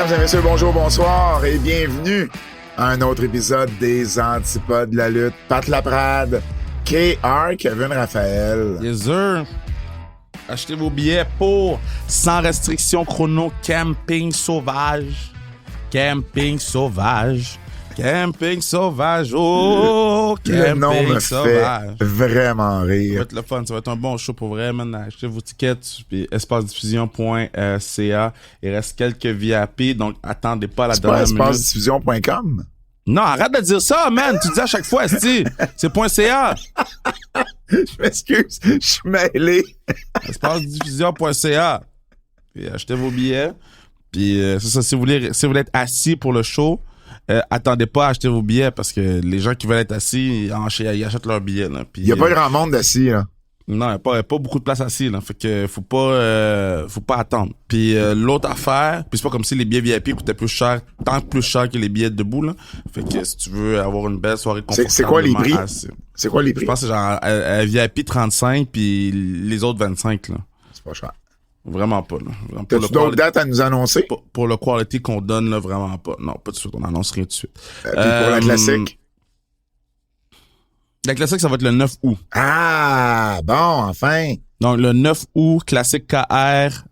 Mesdames et messieurs, bonjour, bonsoir et bienvenue à un autre épisode des Antipodes de la lutte. Pat Laprade, KR, Kevin Raphaël. Yes, sir. Achetez vos billets pour Sans restriction chrono Camping Sauvage. Camping Sauvage. Camping Sauvage. Oh, Le nom Camping me Sauvage. fait vraiment Ça va rire. être le fun. Ça va être un bon show pour vrai, man. Achetez vos tickets. Puis espacediffusion.ca. Il reste quelques VIP, donc attendez pas la C'est pas dernière minute. espacediffusion.com? Non, arrête de dire ça, man. Tu dis à chaque fois, c'est .ca. Je m'excuse, je suis mêlé. espacediffusion.ca. Puis achetez vos billets. Puis c'est ça, si vous voulez être assis pour le show, attendez pas à acheter vos billets parce que les gens qui veulent être assis, ils achètent leurs billets. Là. Puis, Il n'y a pas grand monde d'assis, là. non, il n'y a pas beaucoup de place assis. Là. Fait que faut pas attendre. Puis l'autre affaire, puis c'est pas comme si les billets VIP coûtaient plus cher, tant plus cher que les billets debout. Là. Fait que si tu veux avoir une belle soirée confortable, C'est quoi les prix? C'est quoi les prix? Je pense que c'est genre VIP 35 puis les autres 25. Là. C'est pas cher. Vraiment pas. Là. Vraiment, T'as-tu d'autres dates à nous annoncer? Pour le quality qu'on donne, là, vraiment pas. Non, pas tout de suite. On annonce rien tout de suite. Puis pour la classique? La classique, ça va être le 9 août. Ah, bon, enfin. Donc, le 9 août, classique KR.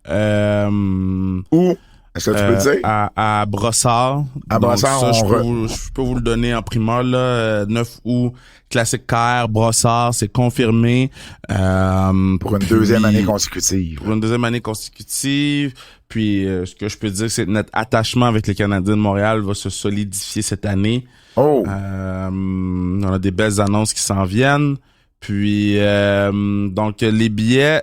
Où? Est-ce que tu peux le dire? À Brossard. À Brossard, donc, ça, je peux vous le donner en primeur, là. 9 août, classique KR, Brossard, c'est confirmé. Pour une deuxième année consécutive. Pour une deuxième année consécutive. Puis, ce que je peux dire, c'est que notre attachement avec les Canadiens de Montréal va se solidifier cette année. Oh! On a des belles annonces qui s'en viennent. Puis, donc, les billets,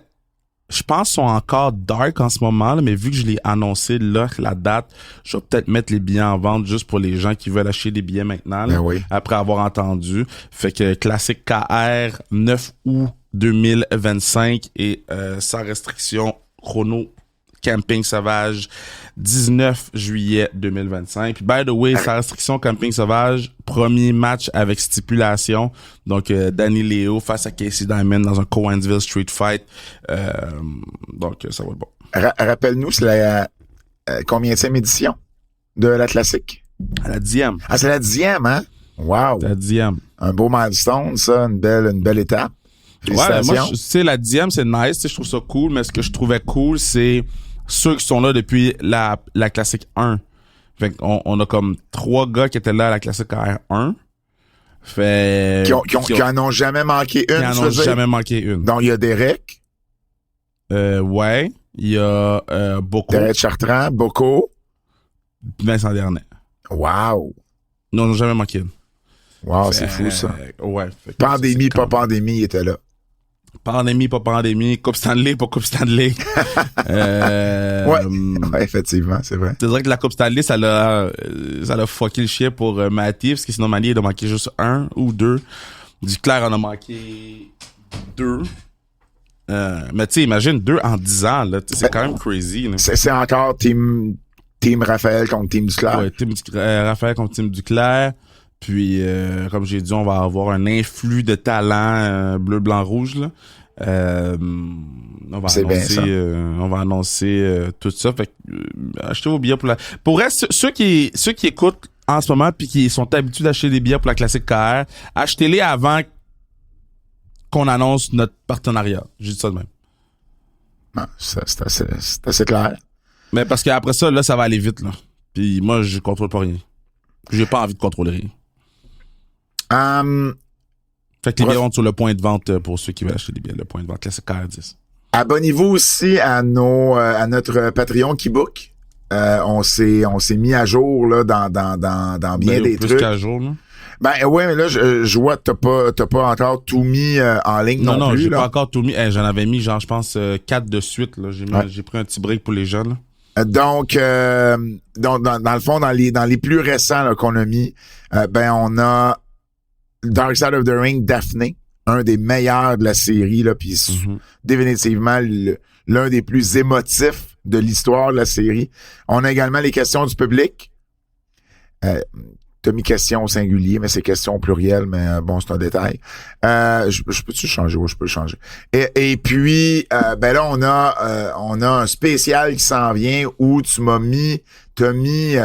je pense, sont encore dark en ce moment, là, mais vu que je l'ai annoncé là, la date, je vais peut-être mettre les billets en vente juste pour les gens qui veulent acheter des billets maintenant, là, Ben oui. après avoir entendu. Fait que classique KR, 9 août 2025 et sans restriction chrono Camping Sauvage, 19 juillet 2025. Puis, by the way, sans restriction Camping Sauvage, premier match avec stipulation. Donc, Danny Leo face à Casey Diamond dans un Cowansville Street Fight. Donc, ça va être bon. Rappelle-nous, c'est la combienième édition de la classique? À la 10e. Ah, c'est la 10e, hein? Wow! La 10e. Un beau milestone, ça, une belle étape. Ouais, moi, tu sais, la 10e, c'est nice, tu sais, je trouve ça cool, mais ce que je trouvais cool, c'est ceux qui sont là depuis la classique 1. Fait qu'on a comme 3 gars qui étaient là à la classique R1. Fait qui en ont jamais manqué une, qui en ont jamais manqué une. Donc, il y a Derek. Ouais. Il y a Boko. Derek Chartrand, Boko. Vincent Dernay. Wow! Non, on n'a jamais manqué une. Wow, c'est fou, ça. Ouais. Pandémie, pas pandémie, il était là. Pandémie, pas pandémie. Coupe Stanley, pas Coupe Stanley. Ouais, effectivement, c'est vrai. C'est vrai que la Coupe Stanley, ça l'a fucké le chien pour Matty, parce que sinon Matty, il a manqué juste 1 ou 2. Duclair en a manqué 2. Mais tu sais, imagine 2 en 10 ans, là. C'est quand même crazy, là. C'est encore team Raphaël contre team Duclair. Ouais, team Raphaël contre team Duclair. Puis, comme j'ai dit, on va avoir un influx de talent bleu, blanc, rouge, là. On va annoncer tout ça. Fait que, achetez vos billets pour vrai, ceux qui écoutent en ce moment puis qui sont habitués d'acheter des billets pour la classique KR, achetez-les avant qu'on annonce notre partenariat. J'ai dit ça de même. Non, c'est assez clair. Mais parce qu'après ça, là, ça va aller vite, là. Puis moi, je contrôle pas rien. J'ai pas envie de contrôler rien. Fait que les billets vont sur le point de vente pour ceux qui veulent acheter des billets, le point de vente classique KR10. Abonnez-vous aussi à notre Patreon qui book. On s'est mis à jour là dans bien des plus trucs. qu'à jour, là. Ben ouais, mais là je vois t'as pas encore tout mis en ligne non plus. Non, j'ai là. pas encore tout mis. J'en avais mis genre je pense 4 de suite là. J'ai pris un petit break pour les jeunes. Là. Donc dans le fond dans les plus récents là, qu'on a mis, ben on a Dark Side of the Ring Daphné, un des meilleurs de la série là, puis définitivement l'un des plus émotifs de l'histoire de la série. On a également les questions du public. T'as mis question au singulier, mais c'est question au pluriel, mais bon, c'est un détail. Je peux-tu changer? Oui, je peux le changer. Et puis, ben là, on a un spécial qui s'en vient où tu m'as mis t'as mis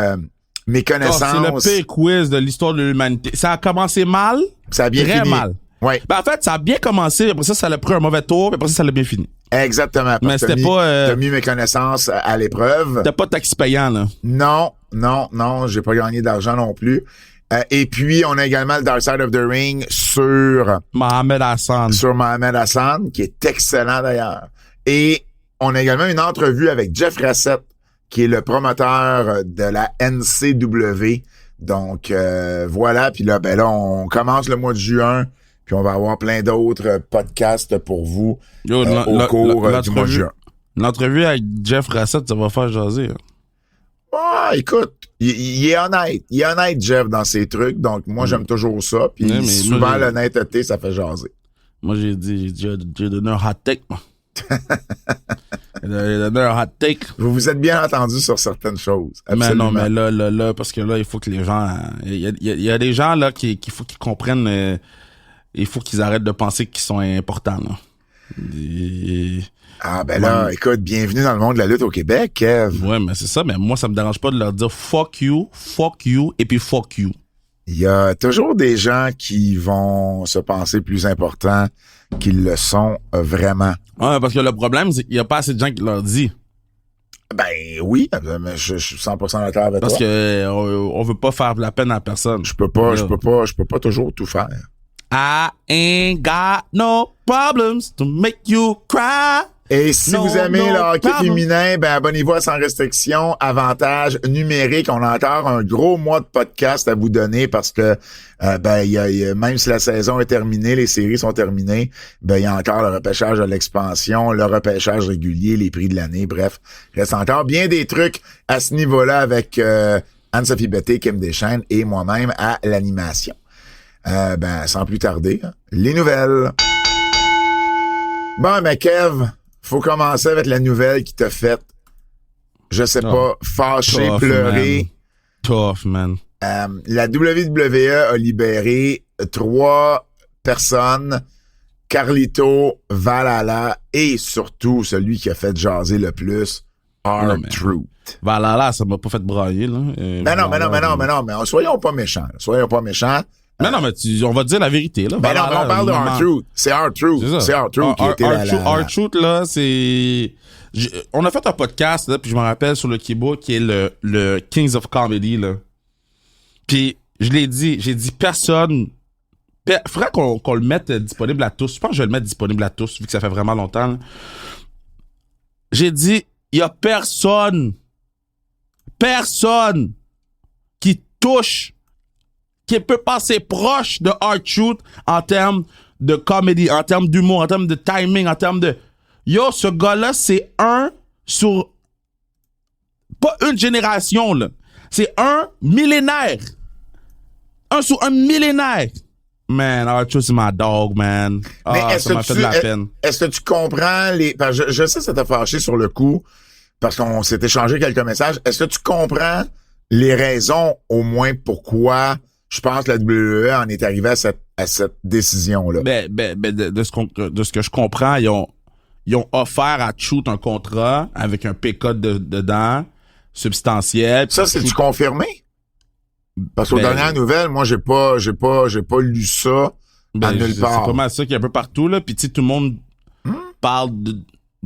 mes connaissances. C'est le pire quiz de l'histoire de l'humanité. Ça a commencé mal. Ça a bien très fini. mal. Ouais. Ben, en fait, ça a bien commencé. Après ça a pris un mauvais tour. Puis après ça l'a bien fini. Exactement. Mais c'était pas... T'as mis mes connaissances à l'épreuve. C'était pas taxi payant, là. Non, j'ai pas gagné d'argent non plus. Et puis, on a également le Dark Side of the Ring sur Mohamed Hassan. Sur Mohamed Hassan, qui est excellent d'ailleurs. Et on a également une entrevue avec Jeff Rassett, qui est le promoteur de la NCW. Donc, voilà. Puis là, on commence le mois de juin. Puis on va avoir plein d'autres podcasts pour vous au cours du mois de juin. L'entrevue avec Jeff Rassett, ça va faire jaser. Hein. Ah, écoute, il est honnête. Il est honnête, Jeff, dans ses trucs. Donc, moi, j'aime toujours ça. Puis souvent, l'honnêteté, ça fait jaser. Moi, j'ai donné un hot take, moi. J'ai donné un hot take. Vous vous êtes bien entendu sur certaines choses. Absolument. Mais non, mais là, parce que là, il faut que les gens... Il y a des gens, là, qu'il faut qu'ils comprennent... il faut qu'ils arrêtent de penser qu'ils sont importants, là. Écoute, bienvenue dans le monde de la lutte au Québec, Kev. Ouais, mais c'est ça, mais moi, ça me dérange pas de leur dire fuck you, et puis fuck you. Il y a toujours des gens qui vont se penser plus importants qu'ils le sont vraiment. Ouais, parce que le problème, c'est qu'il y a pas assez de gens qui leur disent. Ben oui, mais je suis 100% d'accord avec toi. Parce que on veut pas faire de la peine à personne. Je peux pas toujours tout faire. I ain't got no problems to make you cry. Et si vous aimez le hockey féminin, abonnez-vous à Sans Restriction, avantage numérique. On a encore un gros mois de podcast à vous donner parce que même si la saison est terminée, les séries sont terminées, il y a encore le repêchage de l'expansion, le repêchage régulier, les prix de l'année, bref. Il reste encore bien des trucs à ce niveau-là avec Anne-Sophie Betté, Kim Deschênes et moi-même à l'animation. Sans plus tarder, les nouvelles. Bon, Kev, faut commencer avec la nouvelle qui t'a fait, je sais pas, fâché, pleurer. Tough, man. La WWE a libéré 3 personnes, Carlito, Valhalla et surtout celui qui a fait jaser le plus, R-Truth. Valhalla, ça m'a pas fait brailler, là. Mais non, soyons pas méchants. Non, mais on va dire la vérité, là. On parle de R-Truth. C'est R-Truth. C'est R-Truth qui était là. R-Truth, là, c'est... On a fait un podcast, là, puis je me rappelle sur le Kibo, qui est le Kings of Comedy, là. Puis, j'ai dit personne... Faudrait qu'on le mette disponible à tous. Je pense que je vais le mettre disponible à tous, vu que ça fait vraiment longtemps, là. J'ai dit, il y a personne qui touche, qui peut passer proche de R-Truth en termes de comédie, en termes d'humour, en termes de timing, en termes de... Yo, ce gars-là, c'est un sur... Pas une génération, là. C'est un millénaire. Un sur un millénaire. Man, R-Truth, c'est ma dog, man. Ça m'a fait de la peine. Est-ce que tu comprends les... Je sais que ça t'a fâché sur le coup, parce qu'on s'est échangé quelques messages. Est-ce que tu comprends les raisons, au moins, pourquoi... Je pense que la WWE en est arrivée à cette décision-là. De ce que je comprends, ils ont offert à Truth un contrat avec un pay-cut dedans, substantiel. Ça, c'est-tu confirmé? Parce qu'aux dernières nouvelles, moi, j'ai pas lu ça à nulle part. C'est pas mal ça qu'il y a un peu partout, là. Puis, tu sais, tout le monde parle de...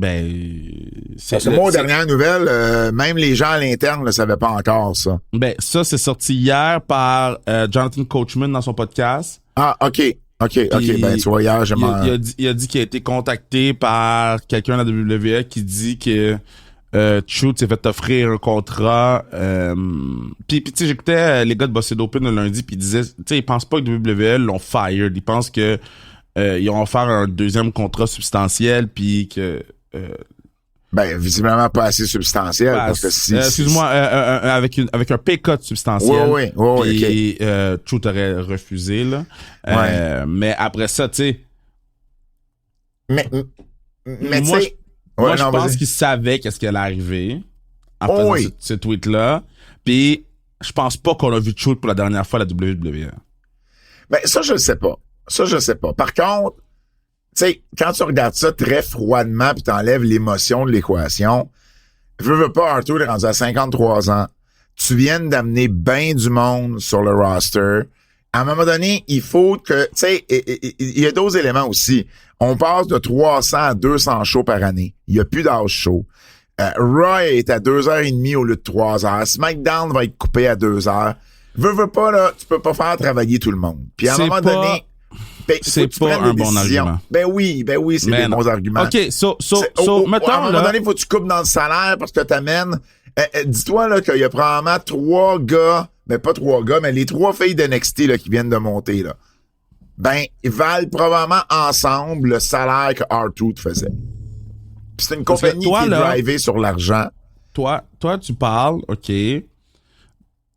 Parce que moi, aux dernières nouvelles, même les gens à l'interne ne savaient pas encore ça. Ça, c'est sorti hier par Jonathan Coachman dans son podcast. Ah, OK. Tu vois, hier, il a dit qu'il a été contacté par quelqu'un de la WWE qui dit que Truth s'est fait offrir un contrat. Puis tu sais, j'écoutais les gars de Bossé d'Open le lundi, puis ils disaient, tu sais, ils pensent pas que WWE l'ont fired. Ils pensent que ils ont offert un deuxième contrat substantiel, puis que... visiblement pas assez substantiel, parce que excuse-moi, avec un pay cut substantiel. Oui, puis, Truth aurait refusé, là. Mais après ça, tu sais... Mais moi, je pense qu'il savait qu'est-ce qui allait arriver en faisant ce tweet-là. Puis, je pense pas qu'on a vu Truth pour la dernière fois à la WWE. Ça, je le sais pas. Par contre, tu sais, quand tu regardes ça très froidement puis t'enlèves l'émotion de l'équation, veux pas, R-Truth est rendu à 53 ans. tu viennes d'amener bien du monde sur le roster. À un moment donné, il faut que, tu sais, il y a d'autres éléments aussi. On passe de 300 à 200 shows par année. Il n'y a plus d'âge show. Raw est à 2h30 au lieu de 3h. SmackDown va être coupé à 2h. Veux pas, là, tu peux pas faire travailler tout le monde. Puis à un moment donné, c'est pas un bon argument. Ben oui, c'est des bons arguments. OK, so, mettons, à un moment donné, faut que tu coupes dans le salaire parce que t'amènes. Dis-toi, là, qu'il y a probablement 3 gars, mais pas 3 gars, mais les 3 filles d'NXT, là, qui viennent de monter, là. Ben, ils valent probablement ensemble le salaire que R-Truth faisait. Puis c'est une compagnie qui est drivée sur l'argent. Toi, tu parles, OK,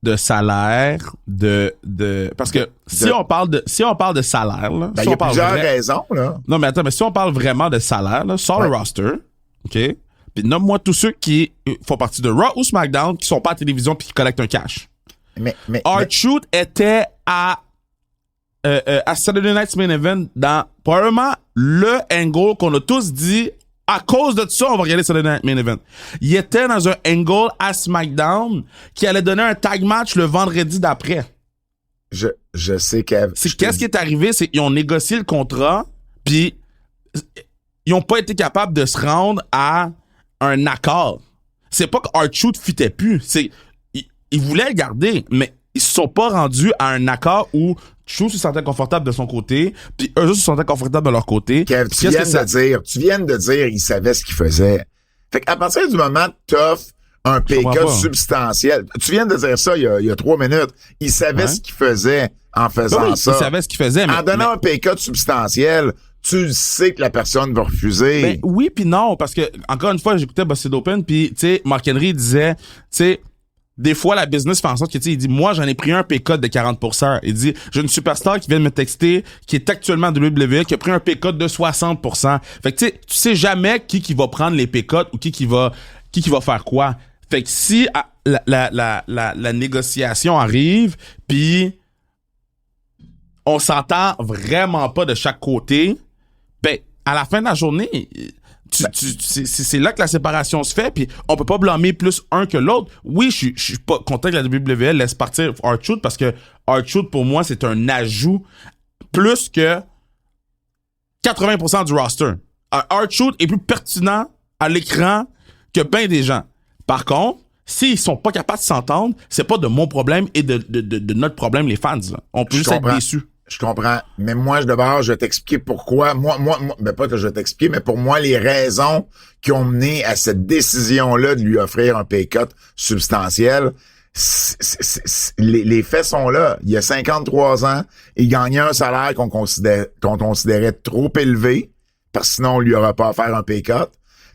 de salaire, parce que si on parle de salaire, là. Ben, il y a plusieurs raisons, là. Non, mais attends, mais si on parle vraiment de salaire, là, sors le roster, OK? Puis nomme-moi tous ceux qui font partie de Raw ou SmackDown qui sont pas à la télévision puis qui collectent un cash. R-Truth était à Saturday Night's Main Event dans probablement le angle qu'on a tous dit à cause de ça, on va regarder Saturday Night Main Event. Il était dans un angle à SmackDown qui allait donner un tag match le vendredi d'après. Je sais Kev. Qu'est-ce qui est arrivé, c'est qu'ils ont négocié le contrat puis ils ont pas été capables de se rendre à un accord. C'est pas que R-Truth fitait plus. Ils voulaient le garder, mais ils se sont pas rendus à un accord où Truth se sentait confortable de son côté, puis eux autres se sentaient confortables de leur côté. Kev, tu viens de dire, ils savaient ce qu'ils faisaient. Fait qu'à partir du moment que t'offres un pay-cut substantiel, tu viens de dire ça il y a 3 minutes, ils savaient ce qu'ils faisaient en faisant ça. Ils savaient ce qu'ils faisaient, mais... En donnant un pay-cut substantiel, tu sais que la personne va refuser. Ben oui puis non, parce que, encore une fois, j'écoutais Busted Open, puis tu sais, Mark Henry disait, tu sais, des fois, la business fait en sorte que, tu sais, il dit, moi, j'en ai pris un pay-cut de 40%. Il dit, j'ai une superstar qui vient de me texter, qui est actuellement à WWE, qui a pris un pay-cut de 60%. Fait que, tu sais jamais qui va prendre les pay-cuts ou qui va faire quoi. Fait que si la négociation arrive, puis on s'entend vraiment pas de chaque côté, ben, à la fin de la journée, c'est là que la séparation se fait, puis on peut pas blâmer plus un que l'autre. Oui, je suis pas content que la WWE laisse partir R-Truth parce que R-Truth, pour moi, c'est un ajout plus que 80% du roster. R-Truth est plus pertinent à l'écran que bien des gens. Par contre, s'ils sont pas capables de s'entendre, c'est pas de mon problème et de notre problème, les fans. Là. On peut juste être déçus. Je comprends. Mais moi, d'abord, je vais t'expliquer pourquoi. Moi, ben pas que je vais t'expliquer, mais pour moi, les raisons qui ont mené à cette décision-là de lui offrir un pay cut substantiel, les faits sont là. Il y a 53 ans, il gagnait un salaire qu'on considérait trop élevé, parce que sinon, on lui aurait pas offert un pay cut.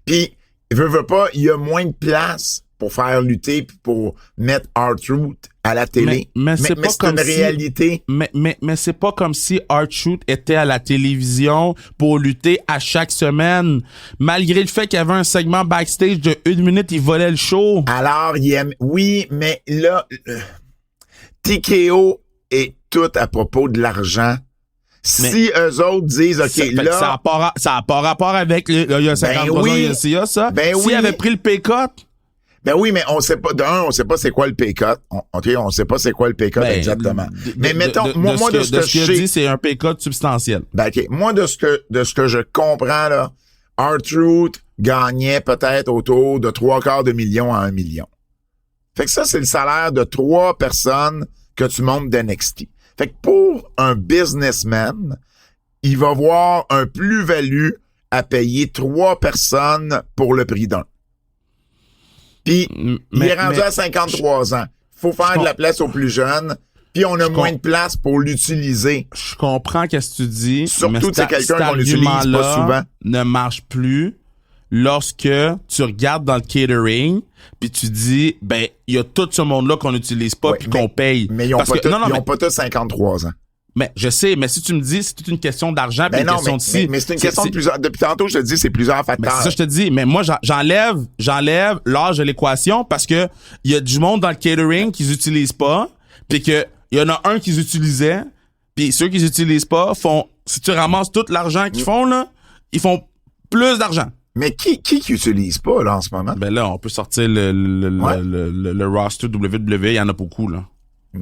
Puis, veut pas, il y a moins de place pour faire lutter puis pour mettre R-Truth à la télé. Mais c'est pas comme une réalité. Mais c'est pas comme si R-Truth était à la télévision pour lutter à chaque semaine. Malgré le fait qu'il y avait un segment backstage de 1 minute, il volait le show. Alors, oui, mais là, TKO est tout à propos de l'argent. Si eux autres disent, OK, là... Ça a pas rapport avec, il y a 53 ans, il y a ça. S'il avait pris le pay cut... Ben oui, mais on sait pas, on sait pas c'est quoi le pay cut. On sait pas c'est quoi le pay cut exactement. Mais mettons, moi, de ce que je sais... dit, c'est un pay cut substantiel. Ben OK, moi, de ce que je comprends, là, R-Truth gagnait peut-être autour de 3/4 à 1 million. Fait que ça, c'est le salaire de 3 personnes que tu montes d'NXT. Fait que pour un businessman, il va voir un plus-value à payer 3 personnes pour le prix d'un. Puis, il est rendu à 53 ans. Faut faire de la place aux plus jeunes. Puis, on a moins de place pour l'utiliser. Je comprends qu'est-ce que tu dis. Surtout, c'est quelqu'un qu'on n'utilise pas souvent. Ne marche plus lorsque tu regardes dans le catering puis tu dis, ben, il y a tout ce monde-là qu'on n'utilise pas puis qu'on paye. Mais ils ont pas tous 53 ans. Mais je sais, mais si tu me dis c'est toute une question d'argent puis une question de si. Mais c'est une question de plusieurs. Depuis tantôt, je te dis c'est plusieurs facteurs. C'est ça je te dis. Mais moi j'enlève l'âge de l'équation parce que il y a du monde dans le catering qu'ils utilisent pas, puis que il y en a un qu'ils utilisaient, puis ceux qu'ils utilisent pas font. Si tu ramasses tout l'argent qu'ils font là, ils font plus d'argent. Mais qui utilise pas, là, en ce moment? Ben là, on peut sortir le roster WWE, il y en a beaucoup, là.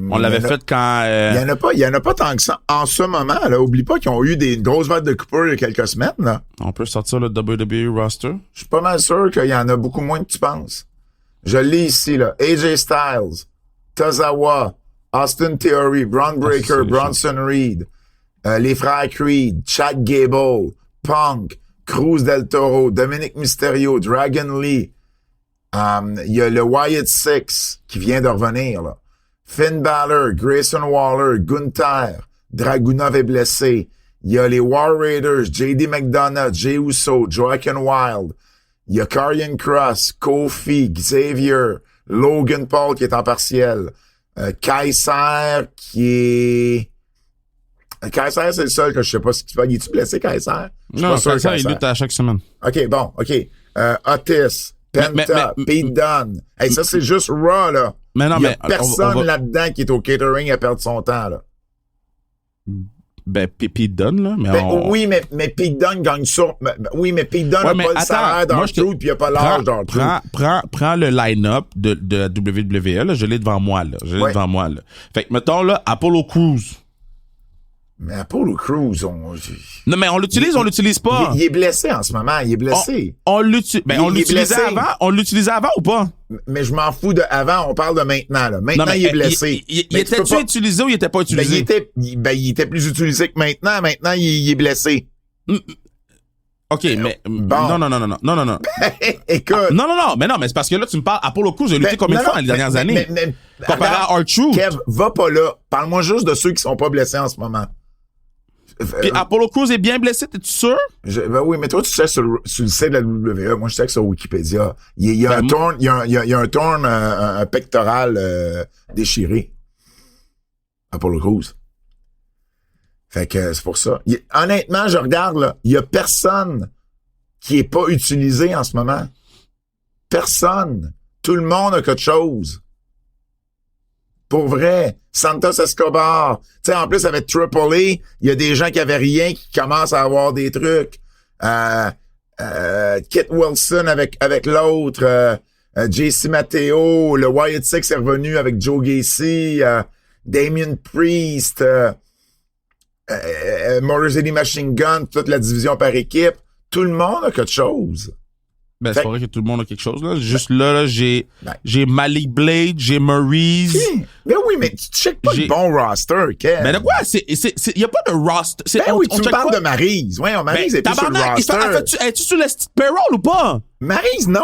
On l'avait fait quand... Il y en a pas tant que ça. En ce moment, là, oublie pas qu'ils ont eu une grosse vague de Cooper il y a quelques semaines, là. On peut sortir le WWE roster? Je suis pas mal sûr qu'il y en a beaucoup moins que tu penses. Je lis ici, là. AJ Styles, Tozawa, Austin Theory, Braun Breaker, Bronson Reed, les frères Creed, Chad Gable, Punk, Cruz del Toro, Dominic Mysterio, Dragon Lee. Il y a le Wyatt Six qui vient de revenir, là. Finn Balor, Grayson Waller, Gunther, Dragunov est blessé. Il y a les War Raiders, JD McDonough, Jey Uso, Joaquin Wilde. Il y a Karrion Kross, Kofi, Xavier, Logan Paul qui est en partiel. Kaiser qui est... Kaiser, c'est le seul que je sais pas ce qu'il fait. Il est-tu blessé, Kaiser? Non, Kaiser, il lutte à chaque semaine. OK, bon, OK. Otis, Penta, Pete Dunne. Hey, ça, c'est juste Raw, là. Mais non, il y a personne là-dedans qui est au catering à perdre son temps, là. Ben, Pete Dunne, là. Mais oui, mais Pete Dunne gagne sur... Oui, mais Pete Dunne n'a pas le salaire d'R-Truth puis il n'a pas l'âge d'R-Truth. Prends le line-up de la WWE, là. Je l'ai devant moi, là. Fait que, mettons, là, Apollo Crews. Mais Apollo Crews, non, mais on l'utilise pas. Il est blessé en ce moment, il est blessé. On l'utilisait avant ou pas? Mais je m'en fous de avant, on parle de maintenant, là. Maintenant, il est blessé. Il était-tu utilisé ou il était pas utilisé? Il était plus utilisé que maintenant. Maintenant, il est blessé. OK, mais bon. Non. Écoute. Non, mais c'est parce que là, tu me parles Apollo Crews, j'ai lutté combien de fois dans les dernières années? Comparé à R-Truth. Kev, va pas là. Parle-moi juste de ceux qui sont pas blessés en ce moment. Puis Apollo Crews est bien blessé, t'es-tu sûr? Ben oui, mais toi, tu sais sur le site de la WWE. Moi, je sais que sur Wikipédia. Il y a un torn, un pectoral déchiré. Apollo Crews. Fait que c'est pour ça. Honnêtement, je regarde, là, il y a personne qui est pas utilisé en ce moment. Personne. Tout le monde a quelque chose. Pour vrai. Santos Escobar. Tu sais, en plus, avec Triple A, il y a des gens qui avaient rien qui commencent à avoir des trucs. Kit Wilson avec l'autre. JC Matteo. Le Wyatt Six est revenu avec Joe Gacy. Damien Priest. Motor City Machine Gun. Toute la division par équipe. Tout le monde a quelque chose. Ben, c'est pas vrai que tout le monde a quelque chose, là. Juste là, j'ai Malik Blade, j'ai Maurice. Mais oui, mais tu checkes pas le bon roster, Kev. Mais de quoi? Y a pas de roster. Oui, tu me parles de Maryse. Ouais, Maryse est plus sur le roster. Es-tu sur le payroll ou pas? Maryse, non.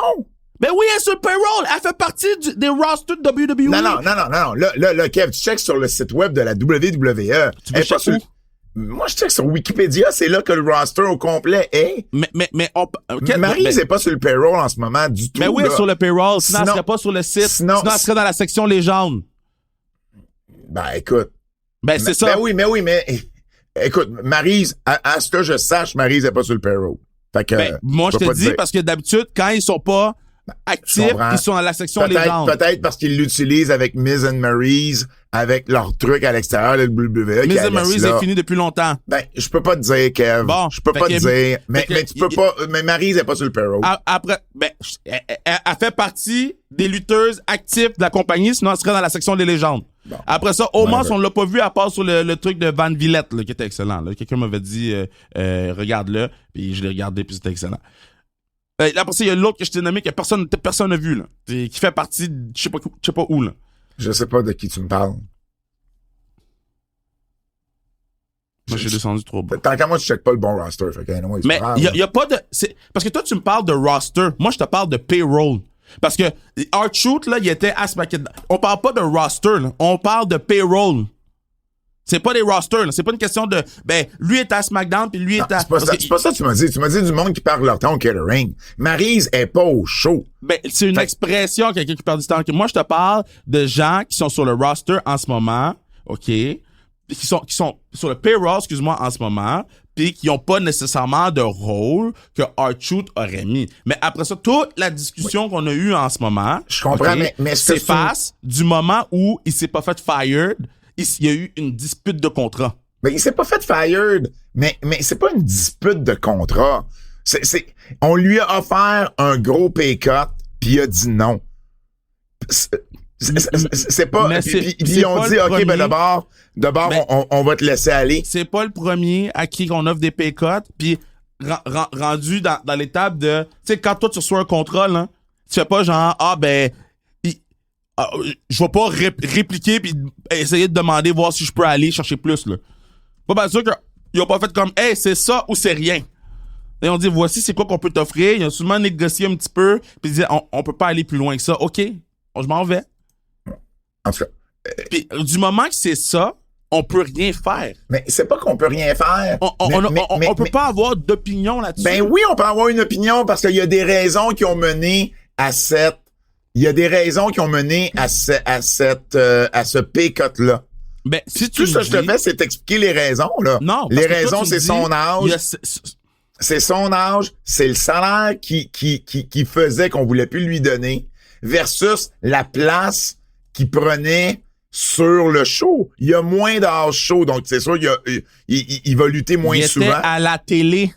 Ben oui, elle est sur le payroll. Elle fait partie des rosters de WWE. Non. Là, Kev, tu checkes sur le site web de la WWE. Tu veux checker où? Moi, je check sur Wikipédia, c'est là que le roster au complet est. Maryse n'est pas sur le payroll en ce moment du tout. Mais oui, elle est sur le payroll. Sinon, elle serait pas sur le site. Sinon, elle serait dans la section légende. Ben, écoute. C'est ça. Mais écoute, Maryse, à ce que je sache, Maryse n'est pas sur le payroll. Fait que. Moi, je te dis, parce que d'habitude, quand ils sont pas actifs, ils sont dans la section légende. Peut-être parce qu'ils l'utilisent avec Miz and Maryse, avec leur truc à l'extérieur de WWE. Miz and Maryse est fini depuis longtemps. Ben, je peux pas te dire, Kev. Bon. Je peux pas te dire. Mais tu peux pas, mais Maryse n'est pas sur le payroll. Après, elle fait partie des lutteuses actives de la compagnie, sinon elle serait dans la section des légendes. Bon. Après ça, au moins, on l'a pas vu à part sur le truc de Van Villette, là, qui était excellent, là. Quelqu'un m'avait dit, regarde-le, puis je l'ai regardé, puis c'était excellent. Après ça, il y a l'autre que je t'ai nommé que personne n'a vu, là. Qui fait partie de, je sais pas où, là. Je sais pas de qui tu me parles. Moi, j'ai descendu trop bas. Tant qu'à moi, tu checkes pas le bon roster. Fait que, anyway, mais il y a pas de... Parce que toi, tu me parles de roster. Moi, je te parle de payroll. Parce que R-Truth, là, il était à SmackDown. On parle pas de roster, là. On parle de payroll. C'est pas des rosters, là. C'est pas une question de, lui est à SmackDown, puis lui est à... C'est pas ça que tu m'as dit. Tu m'as dit du monde qui perd leur temps au catering. Maryse est pas au show. C'est une expression, quelqu'un qui perd du temps. Moi, je te parle de gens qui sont sur le roster en ce moment, OK? Qui sont sur le payroll, excuse-moi, en ce moment, puis qui ont pas nécessairement de rôle que R-Truth aurait mis. Mais après ça, toute la discussion qu'on a eue en ce moment, je comprends, mais s'efface du moment où il s'est pas fait fired. Il y a eu une dispute de contrat. Mais il s'est pas fait fired. Mais c'est pas une dispute de contrat. On lui a offert un gros pay cut, puis il a dit non. C'est pas... Puis ils ont dit, OK, ben d'abord on va te laisser aller. C'est pas le premier à qui on offre des pay cuts, puis rendu dans l'étape de... Tu sais, quand toi, tu reçois un contrat, là, tu fais pas genre, je vais pas répliquer puis essayer de demander, voir si je peux aller chercher plus, là. Pas bien sûr qu'ils ont pas fait comme, hey, c'est ça ou c'est rien. Et on dit, voici c'est quoi qu'on peut t'offrir. Ils ont seulement négocié un petit peu, puis ils disaient, on peut pas aller plus loin que ça. OK, je m'en vais. En tout cas. Puis du moment que c'est ça, on peut rien faire. Mais c'est pas qu'on peut rien faire. On peut pas avoir d'opinion là-dessus. Ben oui, on peut avoir une opinion parce qu'il y a des raisons qui ont mené à cette... Il y a des raisons qui ont mené à ce pay cut-là. Ben, si tout ce que je te fais, c'est t'expliquer les raisons, là. Non. Les raisons, c'est son âge. C'est son âge, c'est le salaire qui faisait qu'on voulait plus lui donner versus la place qu'il prenait sur le show. Il y a moins d'âge show, donc c'est sûr il va lutter moins souvent. Il était à la télé,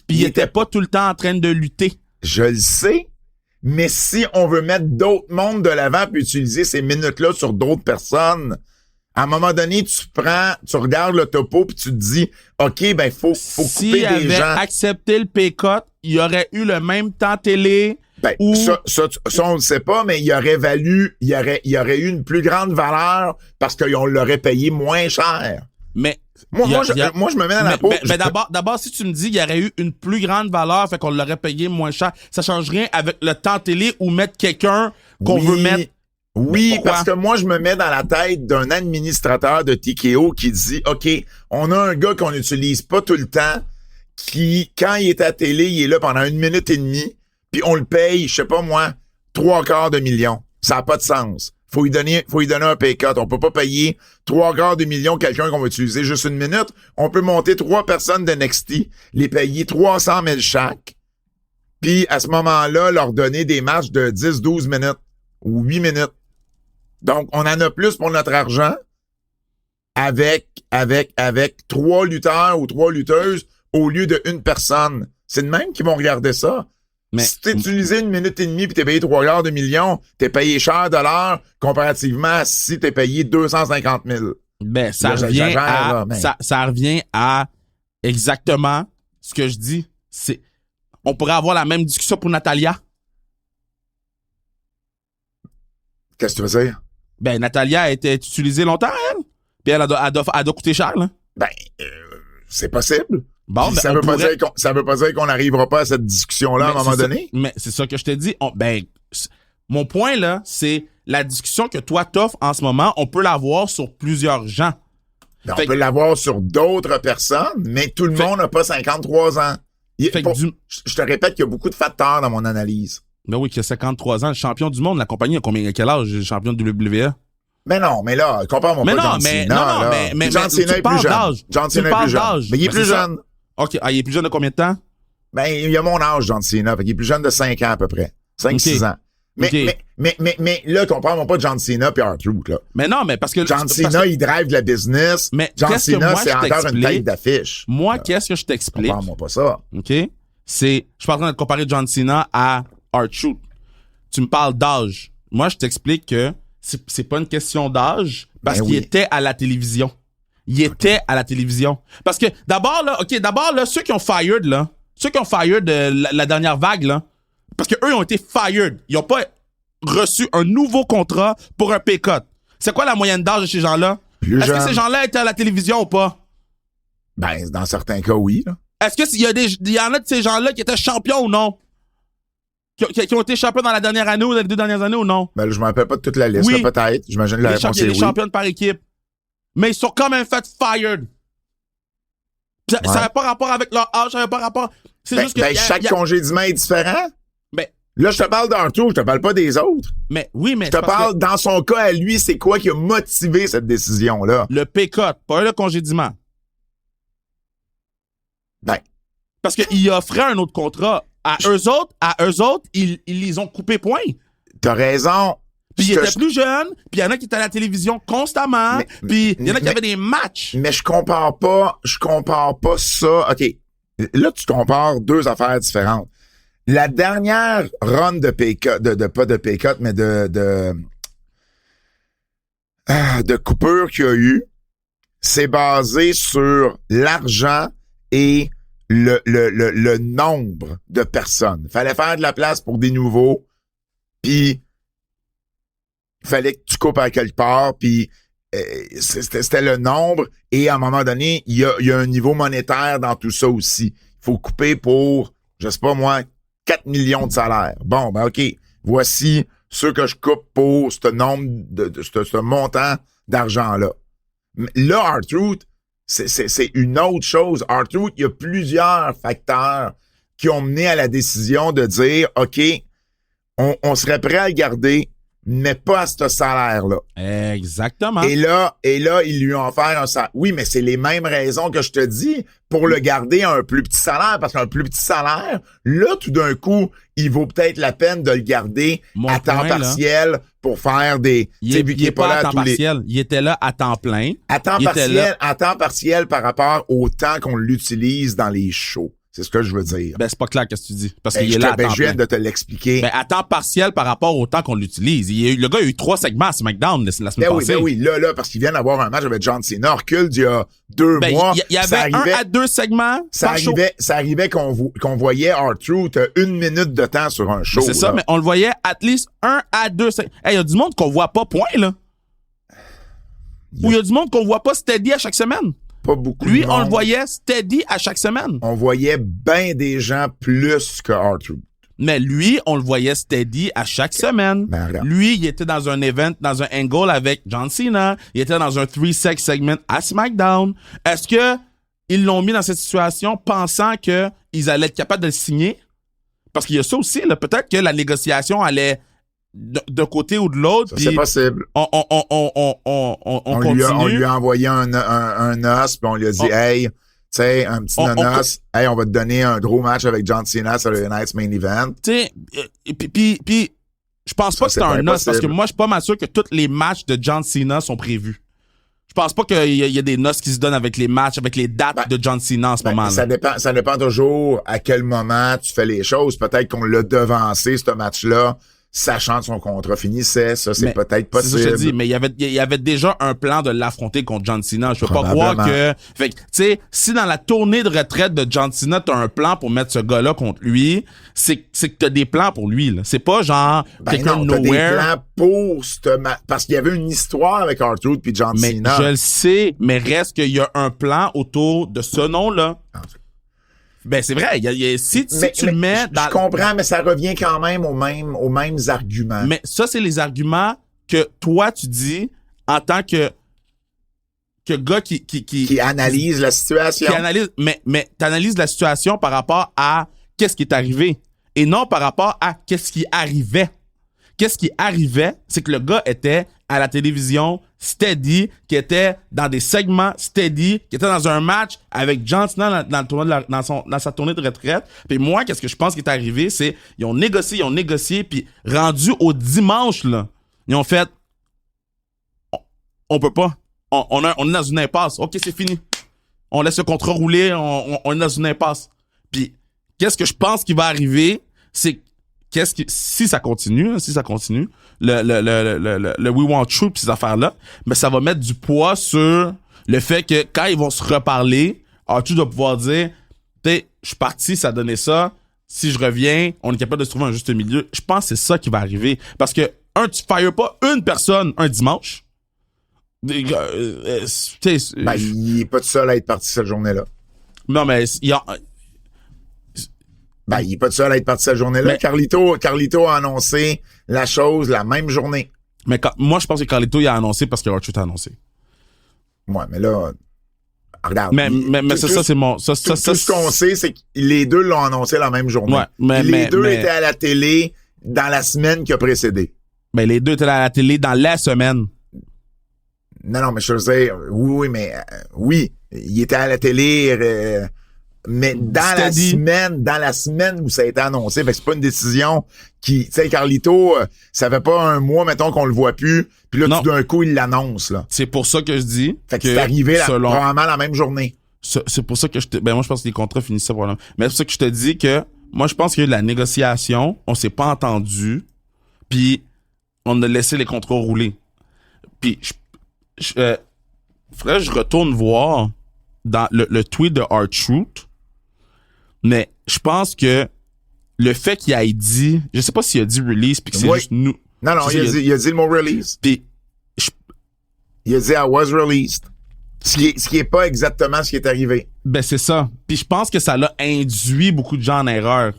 puis il était pas tout le temps en train de lutter. Je le sais, mais si on veut mettre d'autres mondes de l'avant puis utiliser ces minutes-là sur d'autres personnes, à un moment donné, tu regardes le topo puis tu te dis, OK, ben faut couper des gens. S'il avait accepté le pay cut, il y aurait eu le même temps télé. Ben, ça, on ne sait pas, mais il y aurait eu une plus grande valeur parce qu'on l'aurait payé moins cher. Mais moi, je me mets dans la peau. Mais d'abord, si tu me dis qu'il y aurait eu une plus grande valeur, fait qu'on l'aurait payé moins cher, ça change rien avec le temps télé ou mettre quelqu'un qu'on veut mettre. Oui, parce que moi, je me mets dans la tête d'un administrateur de TKO qui dit, OK, on a un gars qu'on n'utilise pas tout le temps, qui, quand il est à télé, il est là pendant 1 minute et demie, puis on le paye, je sais pas moi, 3/4 de million. Ça n'a pas de sens. Faut lui donner un pay cut. On peut pas payer 3/4 de million quelqu'un qu'on va utiliser juste 1 minute. On peut monter 3 personnes de NXT, les payer 300 000 chaque, puis à ce moment-là, leur donner des matchs de 10-12 minutes ou 8 minutes. Donc, on en a plus pour notre argent avec 3 lutteurs ou 3 lutteuses au lieu de 1 personne. C'est de même qu'ils vont regarder ça. Mais si t'es utilisé 1 minute et demie puis t'es payé 3/4 de million, t'es payé cher de l'heure comparativement à si t'es payé 250 000. Ben, ça revient à exactement ce que je dis. On pourrait avoir la même discussion pour Natalia. Qu'est-ce que tu veux dire? Ben, Natalia a été utilisée longtemps, elle. Puis elle doit coûter cher, là. Ben, c'est possible. Bon, ben, ça veut pas dire qu'on n'arrivera pas à cette discussion-là à un moment donné. Mais c'est ça que je te dis. Mon point, là, c'est la discussion que toi t'offres en ce moment, on peut l'avoir sur plusieurs gens. On peut l'avoir sur d'autres personnes, mais tout le monde n'a pas 53 ans. Je te répète qu'il y a beaucoup de facteurs dans mon analyse. Ben oui, qui a 53 ans, le champion du monde, la compagnie a quel âge, le champion de WWE? Mais non, mais là, compare-moi pas John Cena. Mais John Cena est plus jeune. John Cena est plus jeune. Mais il est plus jeune. OK, il est plus jeune de combien de temps? Ben, il a mon âge, John Cena. Fait qu'il est plus jeune de 5 ans à peu près. 5-6 ans. Mais là, compare-moi pas John Cena puis R-Truth, là. Mais non, mais parce que... John Cena, il drive de la business. Mais John Cena, c'est encore une tête d'affiche. Moi, qu'est-ce que je t'explique? Compare-moi pas ça. OK? Je suis pas en train de comparer John Cena à R-Truth. Tu me parles d'âge. Moi, je t'explique que c'est pas une question d'âge parce qu'il était à la télévision. Il était à la télévision. Parce que d'abord là, ceux qui ont fired la dernière vague là, parce que eux ont été fired. Ils ont pas reçu un nouveau contrat pour un pay cut. C'est quoi la moyenne d'âge de ces gens-là? Est-ce que ces gens-là étaient à la télévision ou pas? Ben, dans certains cas, oui, là. Est-ce que il y en a de ces gens-là qui étaient champions ou non? Qui ont été champions dans la dernière année ou dans les 2 dernières années ou non? Ben, je me rappelle pas de toute la liste, là, peut-être. J'imagine la réponse est oui. Les champions par équipe. Mais ils sont quand même fait fired. Ça n'avait pas rapport avec leur âge, ça n'avait pas rapport. C'est juste que. Chaque congédiement est différent. Ben, là, je te parle d'Arthur, je te parle pas des autres. Mais oui, mais. Je te parle, dans son cas à lui, c'est quoi qui a motivé cette décision-là? Le pay cut, pas le congédiement. Ben. Parce qu'il offrait un autre contrat. À eux autres, ils les ont coupé point. T'as raison. Puis ils étaient plus jeunes, puis il y en a qui étaient à la télévision constamment, puis il y en a qui avaient des matchs. Mais je compare pas ça. OK. là, tu compares deux affaires différentes. La dernière run de pay cut, pas de pay cut, mais de coupure qu'il y a eu, c'est basé sur l'argent et le nombre de personnes. Fallait faire de la place pour des nouveaux, puis fallait que tu coupes à quelque part, puis c'était le nombre, et à un moment donné, il y a un niveau monétaire dans tout ça aussi. Il faut couper pour, je sais pas moi, 4 millions de salaires. Bon, ben OK, voici ceux que je coupe pour ce nombre ce montant d'argent-là. Là, R-Truth, c'est une autre chose. R-Truth, il y a plusieurs facteurs qui ont mené à la décision de dire, OK, on serait prêt à le garder, mais pas à ce salaire-là. Exactement. Et là, ils lui ont offert un salaire. Oui, mais c'est les mêmes raisons que je te dis pour le garder à un plus petit salaire, parce qu'un plus petit salaire, là, tout d'un coup, il vaut peut-être la peine de le garder à temps partiel là, pour faire des... Il est pas là à temps partiel. Il était là à temps plein. À temps partiel par rapport au temps qu'on l'utilise dans les shows. C'est ce que je veux dire. Ben, c'est pas clair qu'est-ce que tu dis. Parce qu'il est là à temps plein. Je viens de te l'expliquer. Ben, à temps partiel par rapport au temps qu'on l'utilise. Le gars a eu 3 segments à SmackDown la semaine passée. Oui, là, parce qu'il vient d'avoir un match avec John Cena. Recule d'il y a 2 mois. Il y avait 1 à 2 segments. Ça arrivait qu'on voyait R-Truth 1 minute de temps sur un show. C'est ça, mais on le voyait at least 1 à 2 segments. Hey, il y a du monde qu'on voit pas, point, là. Ou il y a du monde qu'on voit pas steady à chaque semaine. Pas beaucoup. Lui, on le voyait steady à chaque semaine. On voyait bien des gens plus que R-Truth. Mais lui, on le voyait steady à chaque semaine. Ben, lui, il était dans un event, dans un angle avec John Cena. Il était dans un 3-6 segment à SmackDown. Est-ce que ils l'ont mis dans cette situation pensant que ils allaient être capables de le signer? Parce qu'il y a ça aussi, là. Peut-être que la négociation allait d'un côté ou de l'autre. C'est possible. On continue. On lui a envoyé un os, puis on lui a dit, hey, tu sais, un petit nonos, hey, on va te donner un gros match avec John Cena sur le Night's Main Event. Tu sais, puis je pense pas que c'est un os, parce que moi, je suis pas mal sûr que tous les matchs de John Cena sont prévus. Je pense pas qu'il y a des noces qui se donnent avec les matchs, avec les dates de John Cena en ce moment. Ça dépend toujours à quel moment tu fais les choses. Peut-être qu'on l'a devancé, ce match-là, sachant que son contrat finissait, ça c'est peut-être possible. C'est ça que je te dis, mais il y avait déjà un plan de l'affronter contre John Cena. Je peux pas croire que... Fait que, tu sais, si dans la tournée de retraite de John Cena, t'as un plan pour mettre ce gars-là contre lui, c'est que t'as des plans pour lui, là. C'est pas genre quelqu'un de nowhere. T'as des plans pour parce qu'il y avait une histoire avec R-Truth puis John Cena. Je le sais, mais reste qu'il y a un plan autour de ce nom-là. Ben, c'est vrai. Si tu le mets dans... Je comprends, mais ça revient quand même aux mêmes arguments. Mais ça, c'est les arguments que toi, tu dis en tant que gars qui analyse la situation. Mais t'analyses la situation par rapport à qu'est-ce qui est arrivé et non par rapport à qu'est-ce qui arrivait. Qu'est-ce qui arrivait, c'est que le gars était à la télévision steady, qui était dans des segments steady, qui était dans un match avec John Cena dans sa tournée de retraite. Puis moi, qu'est-ce que je pense qui est arrivé, c'est ils ont négocié, puis rendu au dimanche, là, ils ont fait on peut pas. On est dans une impasse. OK, c'est fini. On laisse le contrat rouler, on est dans une impasse. Puis qu'est-ce que je pense qui va arriver, c'est si ça continue, le We Want Truth pis ces affaires-là, mais ça va mettre du poids sur le fait que quand ils vont se reparler, R-Truth doit pouvoir dire, tu sais, je suis parti, ça donnait ça, si je reviens, on est capable de se trouver un juste milieu. Je pense que c'est ça qui va arriver. Parce que, tu fires pas une personne un dimanche. Il est pas tout seul à être parti cette journée-là. Non, mais il est pas tout seul à être parti cette journée-là. Mais Carlito a annoncé la chose la même journée. Mais moi, je pense que Carlito, il a annoncé parce que R-Truth a annoncé. Ouais, mais là, regarde. Mais ça, c'est mon... Tout ce qu'on sait, c'est que les deux l'ont annoncé la même journée. Ouais, les deux étaient à la télé dans la semaine qui a précédé. Mais les deux étaient à la télé dans la semaine. Non, mais je veux dire, oui, il était à la télé... mais dans la semaine où ça a été annoncé, fait que c'est pas une décision qui, tu sais, Carlito, ça fait pas un mois, mettons, qu'on le voit plus, puis là, tout d'un coup, il l'annonce, là. C'est pour ça que je dis fait que c'est arrivé probablement la même journée. c'est pour ça que moi, je pense que les contrats finissaient probablement. Mais c'est pour ça que je te dis que, moi, je pense qu'il y a eu de la négociation, on s'est pas entendu, puis on a laissé les contrats rouler. Puis, faudrait que je retourne voir dans le tweet de R-Truth, mais je pense que le fait qu'il ait dit, je sais pas s'il a dit release, puis que c'est juste nous. Non, il a dit le mot release. Puis, il a dit I was released. Ce qui est pas exactement ce qui est arrivé. Ben, c'est ça. Puis je pense que ça l'a induit beaucoup de gens en erreur.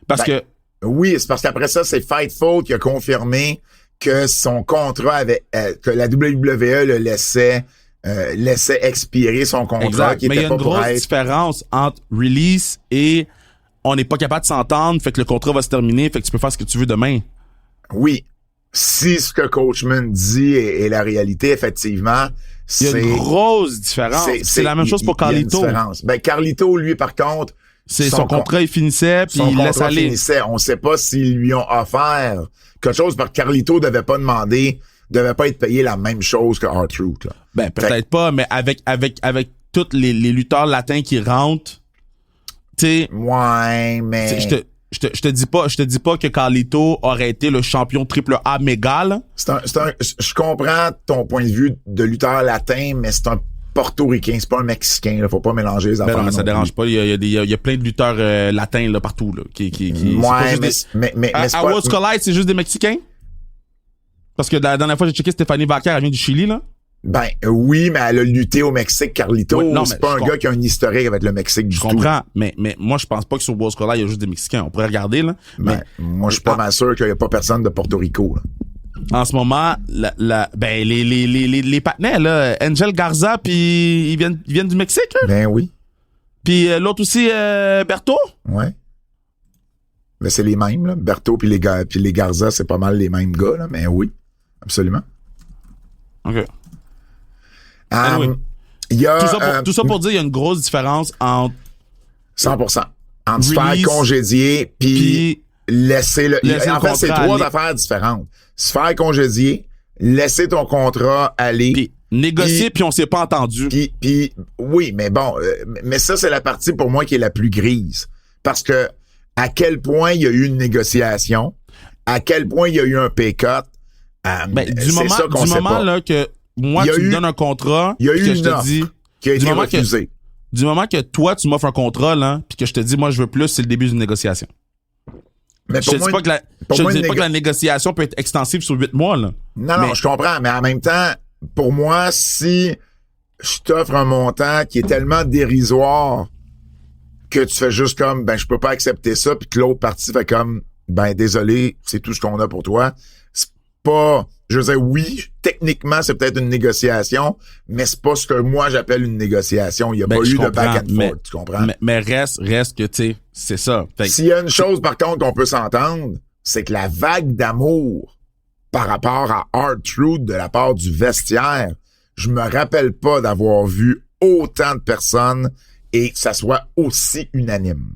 Parce que... Oui, c'est parce qu'après ça, c'est Fightful qui a confirmé que son contrat avait... que la WWE le laissait expirer son contrat. Exact. Qui mais il y a une grosse différence entre release et on n'est pas capable de s'entendre, fait que le contrat va se terminer, fait que tu peux faire ce que tu veux demain. Oui. Si ce que Coachman dit est la réalité, effectivement... Il y a une grosse différence. C'est la même chose pour Carlito. Ben, Carlito, lui, par contre... Son contrat, il finissait, puis il laisse aller. Finissait. On sait pas s'ils lui ont offert quelque chose, parce que Carlito devait pas être payé la même chose que R-Truth. Ben, peut-être pas, mais avec tous les lutteurs latins qui rentrent, tu sais... Ouais, mais... Je te dis pas que Carlito aurait été le champion triple A méga, là. Je comprends ton point de vue de lutteur latin, mais c'est un portoricain, c'est pas un mexicain, là. Faut pas mélanger les affaires. Non, ça dérange pas. Il y a plein de lutteurs latins, là, partout, là. Ouais, mais à World's Collide, c'est juste des Mexicains? Parce que la dernière fois, j'ai checké Stéphanie Vaquer, elle vient du Chili, là. Ben, oui, mais elle a lutté au Mexique, Carlito. Oui, non, c'est pas un gars qui a un historique avec le Mexique du tout. Je comprends, mais moi, je pense pas que sur World's Collide, il y a juste des Mexicains. On pourrait regarder, là. Ben, moi, je suis pas mal sûr qu'il y a pas personne de Porto Rico, là. En ce moment, les partenaires, là, Angel Garza, puis ils viennent du Mexique, là. Ben oui. Puis l'autre aussi, Berto. Ouais. Ben, c'est les mêmes, là. Berto puis les Garza, c'est pas mal les mêmes gars, là. Mais oui. Absolument. OK. Anyway. Il y a, tout ça pour dire, il y a une grosse différence entre 100%. Entre se faire congédier puis laisser le... En fait, c'est trois affaires différentes. Se faire congédier, laisser ton contrat aller... Puis négocier, puis on s'est pas entendu. Puis oui, mais bon, mais ça, c'est la partie pour moi qui est la plus grise. Parce que à quel point il y a eu une négociation, à quel point il y a eu un pay cut, du moment là que moi, tu me donnes un contrat, il y a eu une offre qui a été refusée. Du moment que toi, tu m'offres un contrat, là, puis que je te dis, moi, je veux plus, c'est le début d'une négociation. Mais je te dis pas que la négociation peut être extensive sur 8 mois, là. Non, je comprends, mais en même temps, pour moi, si je t'offre un montant qui est tellement dérisoire que tu fais juste comme, ben, je peux pas accepter ça, puis que l'autre partie fait comme, ben, désolé, c'est tout ce qu'on a pour toi. C'est pas... Je veux dire, oui, techniquement, c'est peut-être une négociation, mais c'est pas ce que moi j'appelle une négociation. Il n'y a pas eu de back and forth, tu comprends? Mais reste que, tu sais, c'est ça. S'il y a une chose, par contre, qu'on peut s'entendre, c'est que la vague d'amour par rapport à R-Truth de la part du vestiaire, je me rappelle pas d'avoir vu autant de personnes et que ça soit aussi unanime.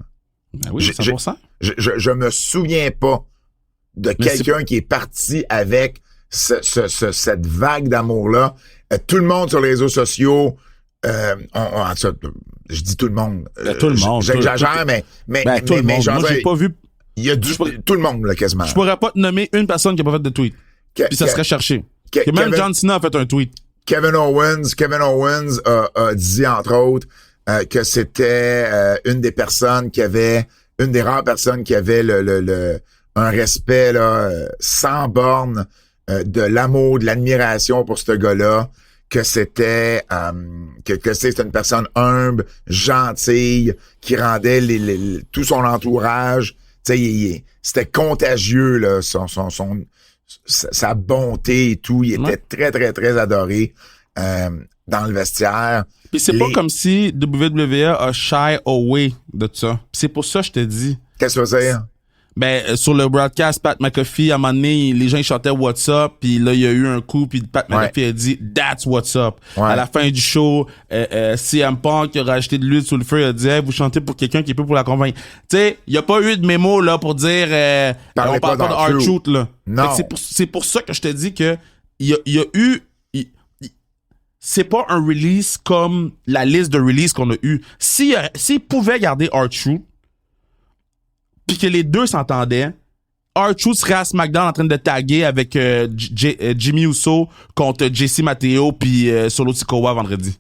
Ben oui, 100%. Je me souviens pas de quelqu'un qui est parti avec cette vague d'amour-là. Tout le monde sur les réseaux sociaux, je dis tout le monde. Tout le monde. J'exagère, mais tout le monde. Moi, j'ai pas vu. Il y a tout le monde, là, quasiment. Je pourrais pas te nommer une personne qui a pas fait de tweet. Puis ça serait cherché. Même John Cena a fait un tweet. Kevin Owens a dit, entre autres, que c'était une des rares personnes qui avait un respect là sans borne de l'amour, de l'admiration pour ce gars-là, que c'était que c'est une personne humble, gentille, qui rendait tout son entourage, tu sais, c'était contagieux là, sa bonté et tout, il était très très très adoré dans le vestiaire. Puis c'est pas comme si WWE a shy away de ça. Puis c'est pour ça que je te dis. Qu'est-ce que ça veut dire? Ben, sur le broadcast, Pat McAfee, à un moment donné, les gens ils chantaient What's Up, puis là, il y a eu un coup, puis Pat McAfee a dit That's What's Up. Ouais. À la fin du show, CM Punk a rajouté de l'huile sur le feu, il a dit hey, vous chantez pour quelqu'un qui est peu pour la convaincre. Tu sais, il y a pas eu de mémo là pour dire on parle pas de R-Truth là. Non. C'est pour ça que je te dis que il y a eu c'est pas un release comme la liste de releases qu'on a eu. S'ils pouvaient garder R-Truth, puis que les deux s'entendaient, R-Truth serait à SmackDown en train de taguer avec Jimmy Uso contre JC Matteo puis Solo Sikoa vendredi.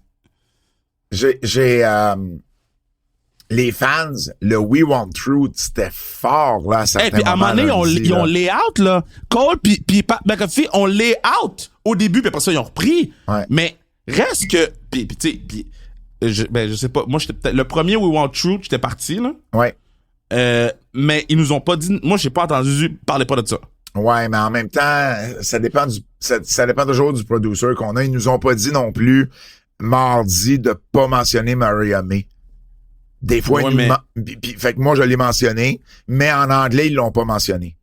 Les fans, le We Want Truth, c'était fort, là, à certains puis à un moment donné, ils ont lay out, là. Cole puis Pat McAfee ont lay out au début, puis après ça, ils ont repris. Ouais. Mais reste que, puis tu sais, je sais pas, moi, j'étais peut-être, le premier We Want Truth, j'étais parti, là. Ouais. Mais ils nous ont pas dit, moi, j'ai pas entendu parler pas de ça. Ouais, mais en même temps, ça dépend toujours du producer qu'on a. Ils nous ont pas dit non plus, mardi, de pas mentionner Maria May. Des fois, fait que moi, je l'ai mentionné, mais en anglais, ils l'ont pas mentionné.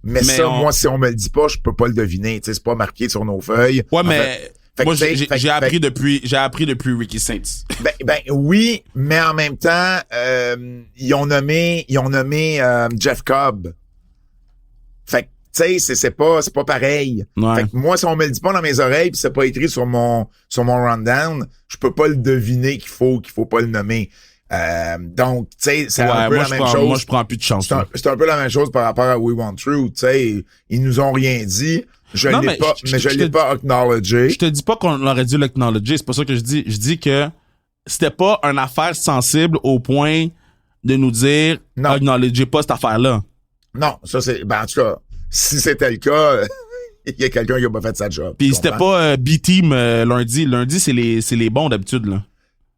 Mais ça, moi, si on me le dit pas, je peux pas le deviner. Tu sais, c'est pas marqué sur nos feuilles. Ouais, mais moi, j'ai appris depuis Ricky Saints. Ben oui, mais en même temps, ils ont nommé Jeff Cobb. Fait que tu sais, c'est pas pareil. Ouais. Fait que moi, si on me le dit pas dans mes oreilles, pis c'est pas écrit sur mon rundown, je peux pas le deviner qu'il faut pas le nommer. Donc, tu sais, c'est un peu la même chose. Moi, je prends plus de chance. C'est un peu la même chose par rapport à We Want Truth. Tu sais, ils nous ont rien dit. Je l'ai pas acknowledgé. Je te dis pas qu'on aurait dû l'acknowledger. C'est pas ça que je dis. Je dis que c'était pas une affaire sensible au point de nous dire acknowledgez pas cette affaire-là. Non, ça c'est. Ben, en tout cas, si c'était le cas, il y a quelqu'un qui a pas fait sa job. Puis c'était pas B-Team lundi. Lundi, c'est les bons d'habitude, là.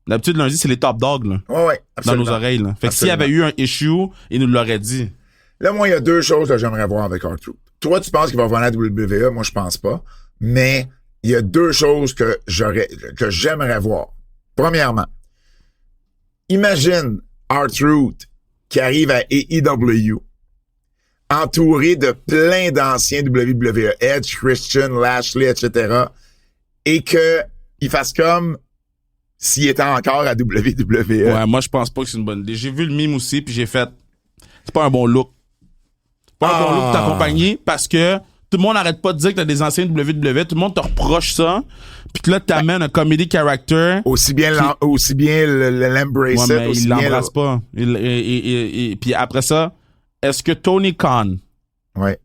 D'habitude, lundi, c'est les top dogs, là. Ouais, absolument. Dans nos oreilles, là. Fait que s'il y avait eu un issue, il nous l'aurait dit. Là, moi, il y a deux choses que j'aimerais voir avec R-Truth. Toi, tu penses qu'il va revenir à WWE? Moi, je pense pas. Mais il y a deux choses que j'aimerais voir. Premièrement, imagine R-Truth qui arrive à AEW, entouré de plein d'anciens WWE, Edge, Christian, Lashley, etc., et que il fasse comme s'il était encore à WWE. Ouais, moi, je pense pas que c'est une bonne idée. J'ai vu le mime aussi, puis j'ai fait... C'est pas un bon look. C'est pas un bon look t'accompagner, parce que tout le monde n'arrête pas de dire que t'as des anciens WWE, tout le monde te reproche ça, puis que là, t'amènes un comedy character. Aussi bien l'embrace it. Il l'embrasse pas. Puis après ça, est-ce que Tony Khan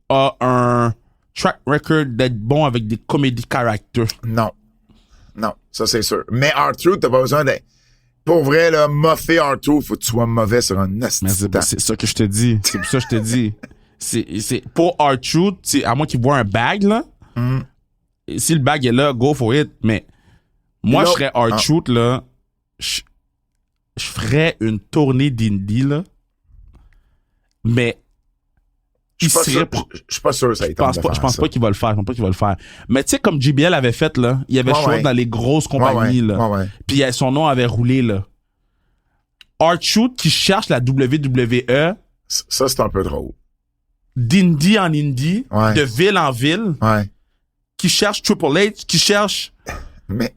a un track record d'être bon avec des comedy characters? Non, ça c'est sûr. Mais R-Truth, t'as pas besoin d'être... Pour vrai, là, moffer R-Truth, faut que tu sois mauvais sur un assistant. C'est ça que je te dis. C'est pour ça que je te dis. C'est pour R-Truth, à moins qu'il voit un bag, là. Et si le bag est là, go for it. Mais moi, je serais R-Truth, là. Je ferais une tournée d'indie, là. Mais je suis pas sûr que ça je pense pas qu'il va le faire. Mais tu sais, comme JBL avait fait, là, il avait choisi dans les grosses compagnies, là. Puis son nom avait roulé, là. R-Truth qui cherche la WWE. Ça, c'est un peu drôle. D'indie en indie, de ville en ville. Qui cherche Triple H, qui cherche... Mais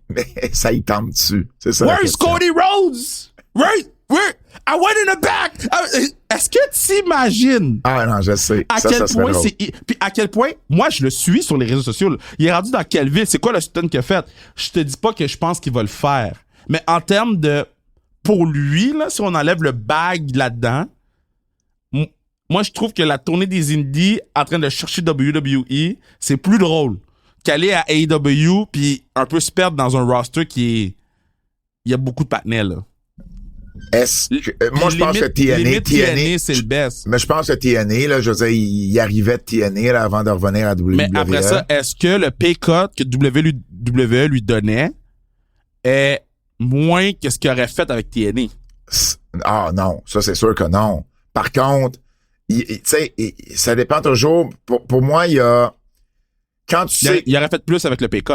ça y tente dessus. C'est ça. Where's Cody Rhodes? Where? I went in the back. Est-ce que tu t'imagines? Ah non, je sais. À quel point c'est... Puis à quel point, moi, je le suis sur les réseaux sociaux. Là. Il est rendu dans quelle ville? C'est quoi le stunt qu'il a fait? Je te dis pas que je pense qu'il va le faire. Mais en termes de... Pour lui, là, si on enlève le bag là-dedans, moi, je trouve que la tournée des indies en train de chercher WWE, c'est plus drôle qu'aller à AEW puis un peu se perdre dans un roster qui est... Il y a beaucoup de partenaires, là. Moi, je pense que TNA, c'est le best. Mais je pense que TNA, là, je veux dire, il arrivait de TNA, là, avant de revenir à WWE. Mais après ça, est-ce que le pay cut que WWE lui donnait est moins que ce qu'il aurait fait avec TNA? Ah, non. Ça, c'est sûr que non. Par contre, tu sais, ça dépend toujours. Pour moi, il y a... Quand tu sais... Il aurait fait plus avec le pay cut.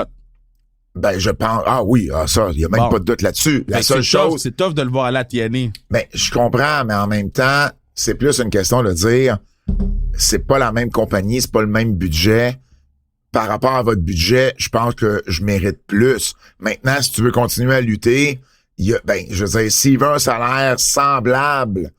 Ben, je pense... Ah oui, ça, il y a même pas de doute là-dessus. La seule chose... C'est tough de le voir aller à TNA. Ben, je comprends, mais en même temps, c'est plus une question de dire, c'est pas la même compagnie, c'est pas le même budget. Par rapport à votre budget, je pense que je mérite plus. Maintenant, si tu veux continuer à lutter, je veux dire, s'il veut un salaire semblable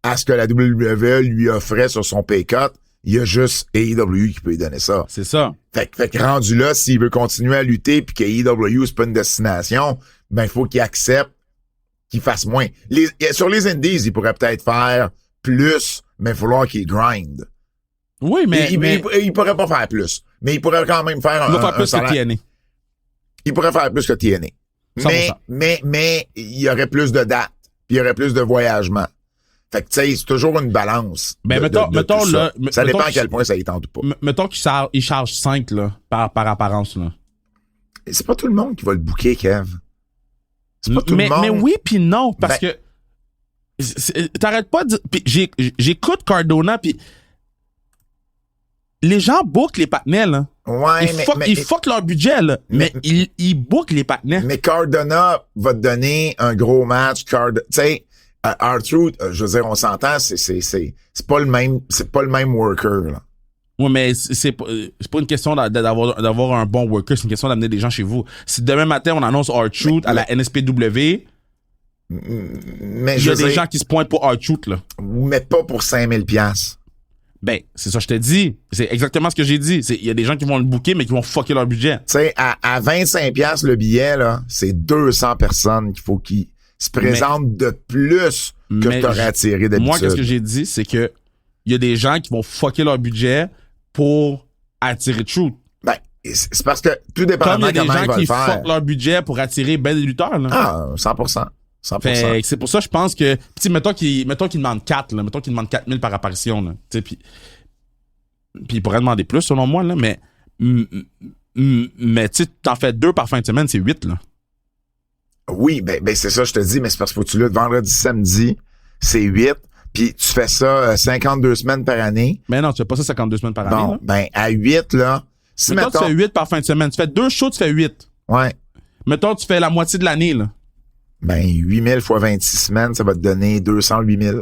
à ce que la WWE lui offrait sur son pay cut, Il y a juste AEW qui peut lui donner ça. C'est ça. Fait que rendu là, s'il veut continuer à lutter puis que AEW, c'est pas une destination, ben, il faut qu'il accepte qu'il fasse moins. Sur les indies, il pourrait peut-être faire plus, mais il va falloir qu'il grind. Oui, mais il pourrait pas faire plus. Mais il pourrait quand même faire il va faire plus que TNA. Il pourrait faire plus que TNA. 100%. Mais il y aurait plus de dates. Puis il y aurait plus de voyagements. Fait que, tu sais, c'est toujours une balance. Ben, mettons là. Ça dépend à quel point ça y tente ou pas. Mettons qu'il charge 5, là, par apparence, là. Et c'est pas tout le monde qui va le booker, Kev. C'est pas tout le monde. Mais oui pis non, parce que t'arrêtes pas de dire. Pis j'écoute Cardona pis les gens bookent les partenaires, là. Ouais, ils fuck leur budget, là. Mais ils bookent les partenaires. Mais Cardona va te donner un gros match. Tu sais, R-Truth, je veux dire, on s'entend, c'est pas le même worker, là. Ouais, mais c'est pas une question d'avoir un bon worker, c'est une question d'amener des gens chez vous. Si demain matin, on annonce R-Truth à la NSPW, mais il y a des gens qui se pointent pour R-Truth, là. Mais pas pour 5000 $. Ben, c'est ça que je te dis. C'est exactement ce que j'ai dit. Il y a des gens qui vont le booker, mais qui vont fucker leur budget. Tu sais, à 25 $ le billet, là, c'est 200 personnes qu'il faut qu'ils se présentent de plus que t'aurais attiré d'habitude. Moi, qu'est-ce que j'ai dit, c'est que il y a des gens qui vont fucker leur budget pour attirer Truth. Ben, c'est parce que tout dépendamment comment ils vont le faire. Comme il y a des gens qui fuckent leur budget pour attirer ben des lutteurs, là. Ah, 100%. 100%. Fait que c'est pour ça, je pense que, tu mettons qu'il demande 4, là. Mettons qu'il demande 4 000 par apparition, là. Tu sais, puis il pourrait demander plus, selon moi, là, mais tu sais, t'en fais 2 par fin de semaine, c'est 8, là. Oui, ben c'est ça, je te dis, mais c'est parce qu'il faut que tu luttes vendredi, samedi, c'est 8, puis tu fais ça 52 semaines par année. Mais non, tu fais pas ça 52 semaines par année, bon, là. Ben, à 8, là, si mettons, tu fais 8 par fin de semaine. Tu fais 2 shows, tu fais 8. Ouais. Mettons, tu fais la moitié de l'année, là. Ben, 8000 fois 26 semaines, ça va te donner 208 000.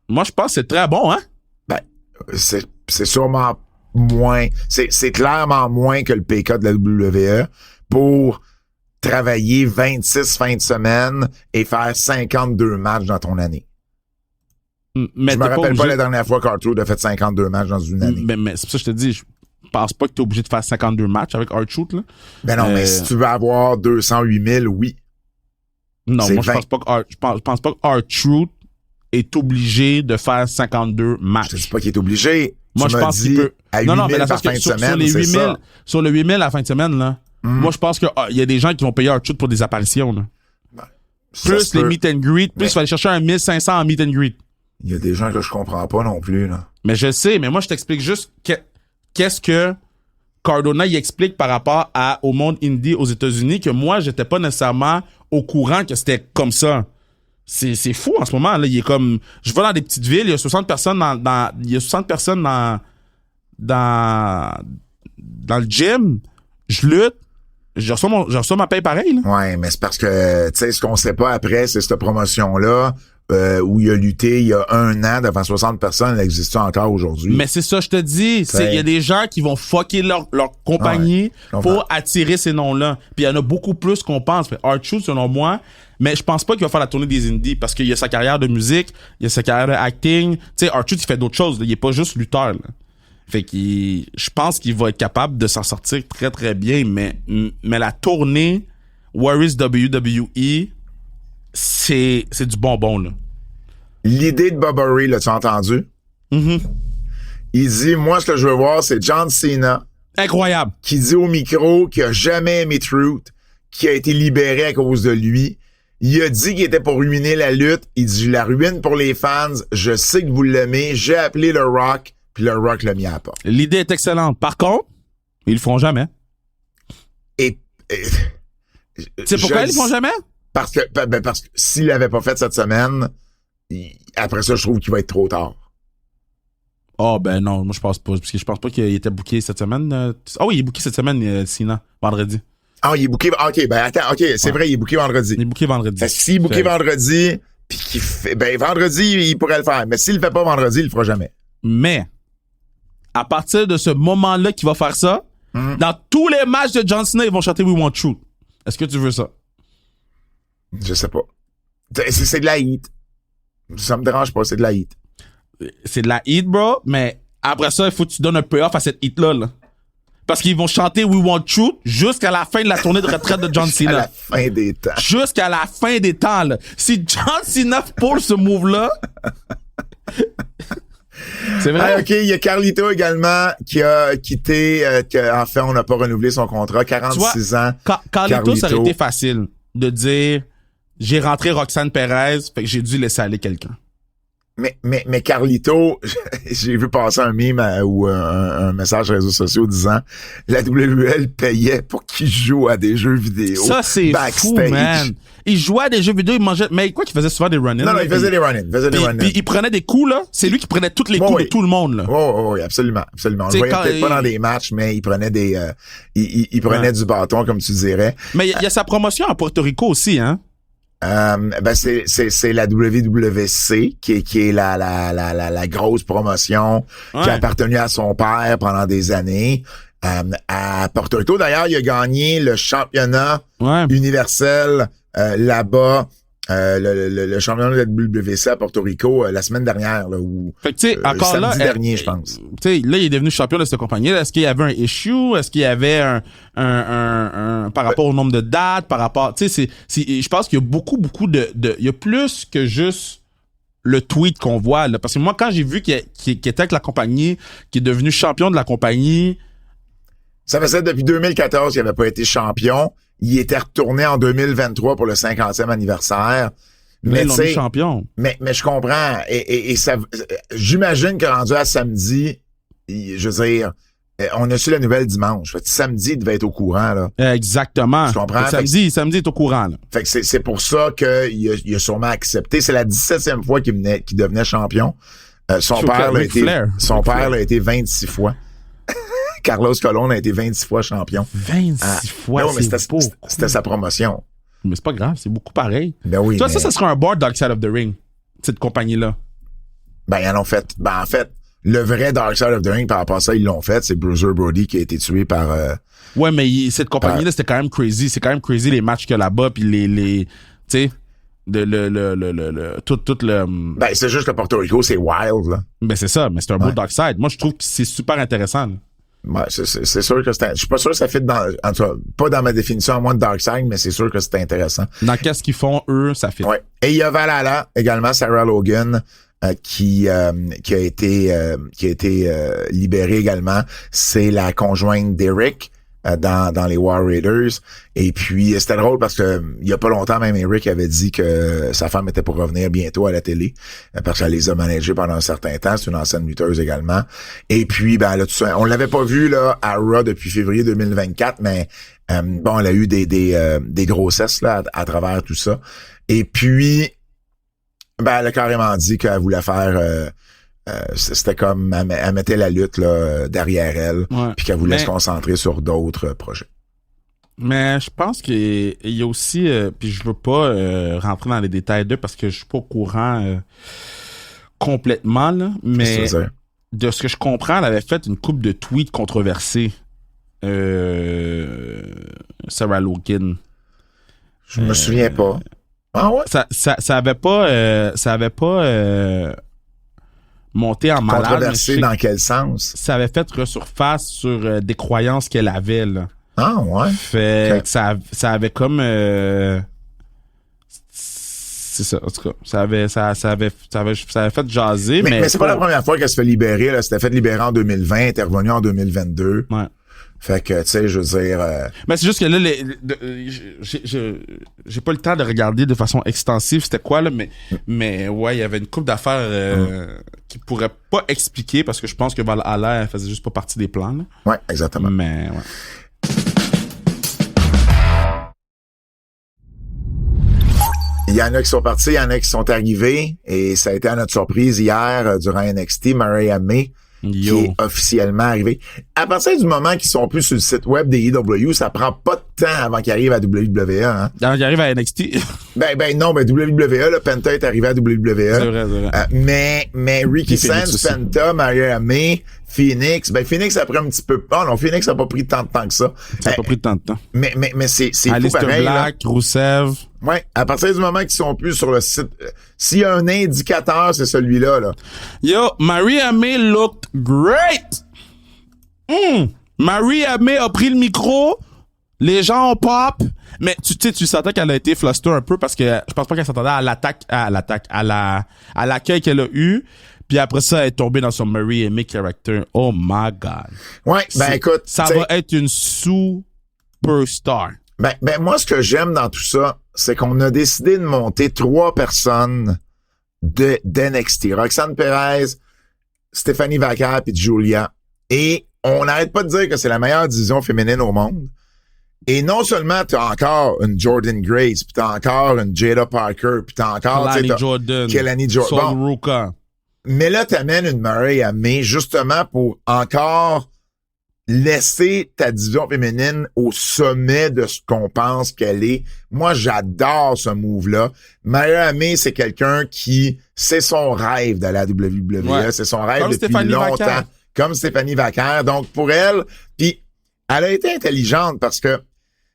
Moi, je pense que c'est très bon, hein? Ben, c'est sûrement moins, c'est clairement moins que le PK de la WWE pour travailler 26 fins de semaine et faire 52 matchs dans ton année. Mais je me rappelle pas la dernière fois qu'R-Truth a fait 52 matchs dans une année. Mais c'est pour ça que je te dis, je pense pas que t'es obligé de faire 52 matchs avec R-Truth, là. Ben non, mais si tu veux avoir 208 000, oui. Non, moi, je pense pas que R-Truth est obligé de faire 52 matchs. Je te dis pas qu'il est obligé. Moi, je pense qu'il peut. Non, mais la fin de semaine, sur les 8000 à la fin de semaine, là, moi, je pense qu'il y a des gens qui vont payer R-Truth pour des apparitions, là. Ben, plus les meet and greet, plus il va aller chercher un 1500 en meet and greet. Il y a des gens que je comprends pas non plus, là. Mais je sais, mais moi, je t'explique juste qu'est-ce que Cardona y explique par rapport au monde indie aux États-Unis, que moi, j'étais pas nécessairement au courant que c'était comme ça. C'est fou en ce moment, là. Il est comme, je vais dans des petites villes, il y a 60 personnes il y a 60 personnes dans le gym, je lutte, je reçois ma paye pareil, là. Ouais, mais c'est parce que, tu sais, ce qu'on sait pas après, c'est cette promotion-là, où il a lutté il y a 1 an devant 60 personnes, elle existe encore aujourd'hui. Mais c'est ça, je te dis. Il y a des gens qui vont fucker leur compagnie pour attirer ces noms-là. Puis il y en a beaucoup plus qu'on pense. R-Truth, selon moi, mais je pense pas qu'il va faire la tournée des indies parce qu'il y a sa carrière de musique, il y a sa carrière de acting. Tu sais, R-Truth, il fait d'autres choses, là. Il est pas juste lutteur, là. Fait que je pense qu'il va être capable de s'en sortir très, très bien, mais la tournée Where is WWE, c'est du bonbon, là. L'idée de Bubba Ray, l'as-tu entendu? Mm-hmm. Il dit, moi, ce que je veux voir, c'est John Cena. Incroyable. Qui dit au micro qu'il a jamais aimé Truth, qui a été libéré à cause de lui. Il a dit qu'il était pour ruiner la lutte. Il dit, je la ruine pour les fans. Je sais que vous l'aimez. J'ai appelé le Rock, puis le Rock l'a mis à la porte. L'idée est excellente. Par contre, ils le feront jamais. Et c'est pourquoi ils le font jamais? Parce que s'il l'avait pas fait cette semaine, après ça, je trouve qu'il va être trop tard. Ben non, moi je pense pas. Parce que je pense pas qu'il était booké cette semaine. Oui, il est booké cette semaine, Cena, vendredi. Ah, il est booké. OK, ben attends, OK, c'est vrai, il est booké vendredi. Il est booké vendredi. S'il est booké vendredi, puis qu'il fait. Ben vendredi, il pourrait le faire. Mais s'il le fait pas vendredi, il le fera jamais. Mais à partir de ce moment-là qu'il va faire ça, dans tous les matchs de John Cena, ils vont chanter We Want Truth. Est-ce que tu veux ça? Je sais pas. C'est de la heat. Ça me dérange pas, c'est de la heat. C'est de la heat, bro, mais après ça, il faut que tu donnes un payoff à cette hit-là, là. Parce qu'ils vont chanter We Want Truth jusqu'à la fin de la tournée de retraite de John Cena. À la fin des temps. Jusqu'à la fin des temps, là. Si John Cena pull ce move-là... C'est vrai. Ah, OK, il y a Carlito également qui a quitté, en fait, on n'a pas renouvelé son contrat, 46 ans. Carlito, ça aurait été facile de dire j'ai rentré Roxanne Perez, fait que j'ai dû laisser aller quelqu'un. Mais Carlito, j'ai vu passer un meme ou un message sur les réseaux sociaux disant la WL payait pour qu'il joue à des jeux vidéo. Ça, c'est fou, man. Il jouait à des jeux vidéo, il mangeait... Mais quoi qu'il faisait souvent des run-ins? Non, il faisait des run-ins. Puis il prenait des coups, là. C'est lui qui prenait tous les coups de tout le monde, là. Oui, absolument. On le voyait peut-être pas dans des matchs, mais il prenait des... il prenait du bâton, comme tu dirais. Mais il y a sa promotion à Porto Rico aussi, hein? C'est la WWC qui est la grosse promotion qui a appartenu à son père pendant des années. À Porto Rico, d'ailleurs, il a gagné le championnat universel là-bas. Le championnat de la WWC à Porto Rico la semaine dernière, là, ou fait que, encore samedi dernier, je pense. Tu sais, là, il est devenu champion de cette compagnie-là. Est-ce qu'il y avait un issue? Est-ce qu'il y avait un par rapport au nombre de dates, par rapport, tu sais, je pense qu'il y a beaucoup il y a plus que juste le tweet qu'on voit, là. Parce que moi, quand j'ai vu qu'il était avec la compagnie, qu'il est devenu champion de la compagnie. Ça faisait depuis 2014 qu'il n'avait pas été champion. Il était retourné en 2023 pour le 50e anniversaire. Mais ils l'ont mis champion. Mais je comprends. Et ça, j'imagine que rendu à samedi, je veux dire, on a su la nouvelle dimanche. Fait que samedi, il devait être au courant, là. Exactement. Tu comprends? Samedi est au courant, là. Fait que c'est pour ça qu'il a sûrement accepté. C'est la 17e fois qu'il devenait champion. Son père l'a été 26 fois. Carlos Colon a été 26 fois champion. 26 fois, non, mais c'était sa promotion. Mais c'est pas grave, c'est beaucoup pareil. Ben oui. Toi, ça sera un board Dark Side of the Ring, cette compagnie-là. Ben, ils en ont fait. Ben, en fait, le vrai Dark Side of the Ring, par rapport à ça, ils l'ont fait. C'est Bruiser Brody qui a été tué par... Ouais, mais cette compagnie-là, c'était quand même crazy. C'est quand même crazy les matchs qu'il y a là-bas, puis les tu sais... tout le... Ben, c'est juste que Porto Rico, c'est wild, là. Ben, c'est ça, mais c'est un beau Dark Side. Moi, je trouve que c'est super intéressant, là. Ouais, c'est sûr que je suis pas sûr que ça fit en tout cas, pas dans ma définition à moi de Dark Side, mais c'est sûr que c'est intéressant. Dans qu'est-ce qu'ils font, eux, ça fit. Ouais. Et il y a Valhalla, également, Sarah Logan, qui a été libérée également. C'est la conjointe d'Eric dans les War Raiders. Et puis, c'était drôle parce que il y a pas longtemps, même Eric avait dit que sa femme était pour revenir bientôt à la télé parce qu'elle les a managés pendant un certain temps. C'est une ancienne lutteuse également. Et puis, ben là, tout ça, on l'avait pas vu là à Raw depuis février 2024, mais bon, elle a eu des grossesses là à travers tout ça. Et puis, ben elle a carrément dit qu'elle voulait faire... c'était comme elle mettait la lutte là derrière elle, puis qu'elle voulait se concentrer sur d'autres projets. Mais je pense qu'il y a aussi, puis je veux pas rentrer dans les détails d'eux parce que je suis pas au courant complètement là, mais de ce que je comprends, elle avait fait une couple de tweets controversés. Sarah Logan. Je me souviens pas. Ah ouais. Ça avait pas monté en malade. Controversé dans quel sens? Ça avait fait resurface sur des croyances qu'elle avait, là. Ah, ouais. Fait que ça avait comme... c'est ça, en tout cas. Ça avait fait jaser, mais c'est pas la première fois qu'elle se fait libérer, là. C'était fait libérer en 2020, elle était revenue en 2022. Ouais. Fait que, tu sais, je veux dire... Mais c'est juste que là, j'ai pas le temps de regarder de façon extensive c'était quoi, là, mais ouais, il y avait une couple d'affaires qui pourraient pas expliquer parce que je pense que Valhalla, elle faisait juste pas partie des plans, là. Ouais, exactement. Mais, ouais. Il y en a qui sont partis, il y en a qui sont arrivés, et ça a été à notre surprise hier, durant NXT, Mariah May, qui est officiellement arrivée. À partir du moment qu'ils sont plus sur le site web des EW, ça prend pas de temps avant qu'ils arrivent à WWE, hein. Avant qu'ils arrivent à NXT. non, WWE, là, Penta est arrivé à WWE. C'est vrai. Mais Ricky Sands, Penta, Mariah May, Phoenix. Phoenix a pris un petit peu... Oh non, Phoenix a pas pris tant de temps que ça. Ça a pas pris tant de temps. Mais c'est fou pareil, Black, là. Rusev. Ouais, à partir du moment qu'ils sont plus sur le site, s'il y a un indicateur, c'est celui-là, là. Yo, Maria May looked great! Maria May a pris le micro, les gens ont pop, mais tu sentais qu'elle a été fluster un peu parce que je pense pas qu'elle s'attendait à l'accueil qu'elle a eu. Puis après ça, elle est tombée dans son Maria May character. Oh my God. Ouais, ben écoute. Ça va être une superstar. Ben moi, ce que j'aime dans tout ça, c'est qu'on a décidé de monter 3 personnes d'NXT. Roxanne Perez, Stéphanie Vaquer puis Julia. Et on n'arrête pas de dire que c'est la meilleure division féminine au monde. Et non seulement t'as encore une Jordan Grace, puis t'as encore une Jada Parker, puis t'as encore Kelani Jordan, bon, mais là t'amènes une Maria May justement pour encore laisser ta division féminine au sommet de ce qu'on pense qu'elle est. Moi, j'adore ce move-là. Maria May, c'est quelqu'un qui, c'est son rêve de la WWE. Ouais. C'est son rêve depuis longtemps. Comme Stéphanie Vaquer. Donc, pour elle, puis elle a été intelligente parce que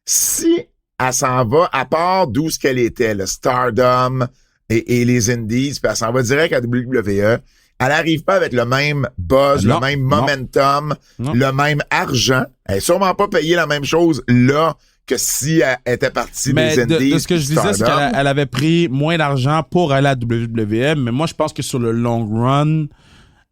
si elle s'en va, à part d'où ce qu'elle était, le Stardom et les Indies, puis elle s'en va direct à WWE, elle arrive pas avec le même buzz, le même momentum, le même argent. Elle est sûrement pas payée la même chose là que si elle était partie des Indies. De ce que je disais, c'est qu'elle avait pris moins d'argent pour aller à la WWE, mais moi, je pense que sur le long run,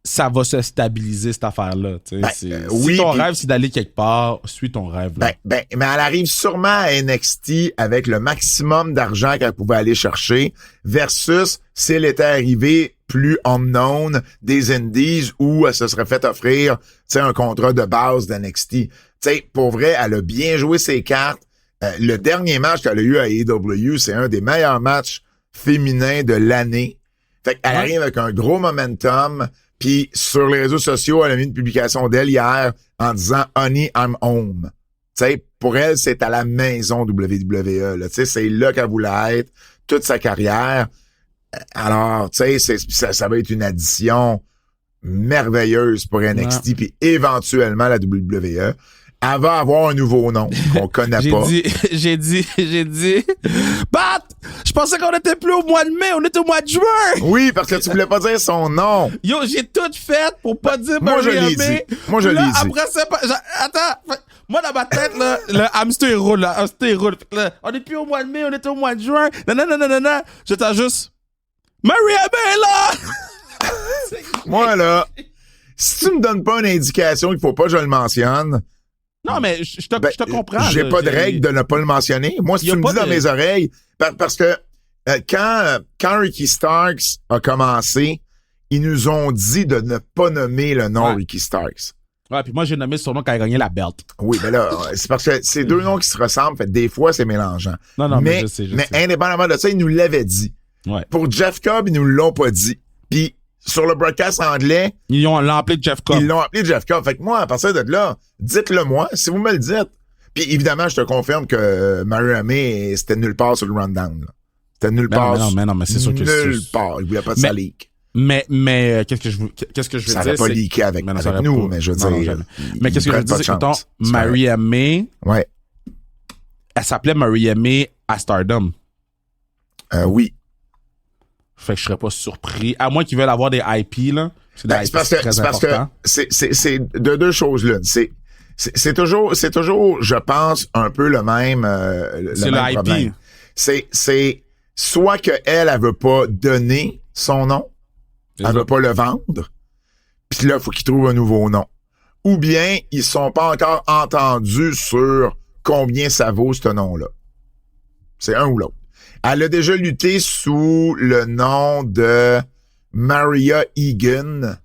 ça va se stabiliser, cette affaire-là. Si ton rêve, c'est d'aller quelque part, suis ton rêve. Là. Mais elle arrive sûrement à NXT avec le maximum d'argent qu'elle pouvait aller chercher versus si elle était arrivée plus unknown des Indies où elle se serait fait offrir un contrat de base d'NXT. Pour vrai, elle a bien joué ses cartes. Le dernier match qu'elle a eu à AEW, c'est un des meilleurs matchs féminins de l'année. Fait qu'elle arrive avec un gros momentum. Puis sur les réseaux sociaux, elle a mis une publication d'elle hier en disant « Honey, I'm home ». Pour elle, c'est à la maison WWE. Là. C'est là qu'elle voulait être toute sa carrière. Alors, ça va être une addition merveilleuse pour NXT puis éventuellement la WWE. Elle va avoir un nouveau nom qu'on connaît pas. J'ai dit, Pat, je pensais qu'on était plus au mois de mai, on était au mois de juin. Oui, parce que tu voulais pas dire son nom. Yo, j'ai tout fait pour pas dire Maria May. Moi, je l'ai dit. Après ça, attends, moi, dans ma tête, là, le hamster roule, là, on est plus au mois de mai, on était au mois de juin. Non. J'étais juste, Maria May, là! Moi, là, si tu me donnes pas une indication qu'il faut pas que je le mentionne, non, mais je te comprends. J'ai pas de règle de ne pas le mentionner. Moi, si tu me dis dans mes oreilles, parce que quand Ricky Starks a commencé, ils nous ont dit de ne pas nommer le nom Ricky Starks. Ouais, puis moi, j'ai nommé son nom quand il a gagné la belt. Oui, mais là, c'est parce que c'est deux noms qui se ressemblent. Fait des fois, c'est mélangeant. Non, mais je sais. Mais indépendamment de ça, ils nous l'avaient dit. Ouais. Pour Jeff Cobb, ils nous l'ont pas dit. Puis sur le broadcast anglais, ils l'ont appelé Jeff Cobb. Ils l'ont appelé Jeff Cobb. Fait que moi, à partir de là, dites-le moi, si vous me le dites. Puis évidemment, je te confirme que Maria May, c'était nulle part sur le rundown. Là. C'était nulle part. Mais c'est sûr que nulle part. Il voulait pas de ça leak. Mais qu'est-ce que je veux dire? Ça n'aurait pas leaké avec nous, mais je veux dire. Mais qu'est-ce que je veux dire, c'est que mettons, Maria May, elle s'appelait Maria May à Stardom. Oui. Fait que je serais pas surpris. À moins qu'ils veulent avoir des IP, là. C'est parce que c'est de deux choses l'une. C'est toujours, je pense, un peu le même, le même problème. C'est soit que elle veut pas donner son nom, elle veut pas le vendre, puis là, faut qu'il trouve un nouveau nom. Ou bien, ils sont pas encore entendus sur combien ça vaut ce nom-là. C'est un ou l'autre. Elle a déjà lutté sous le nom de Maria Egan.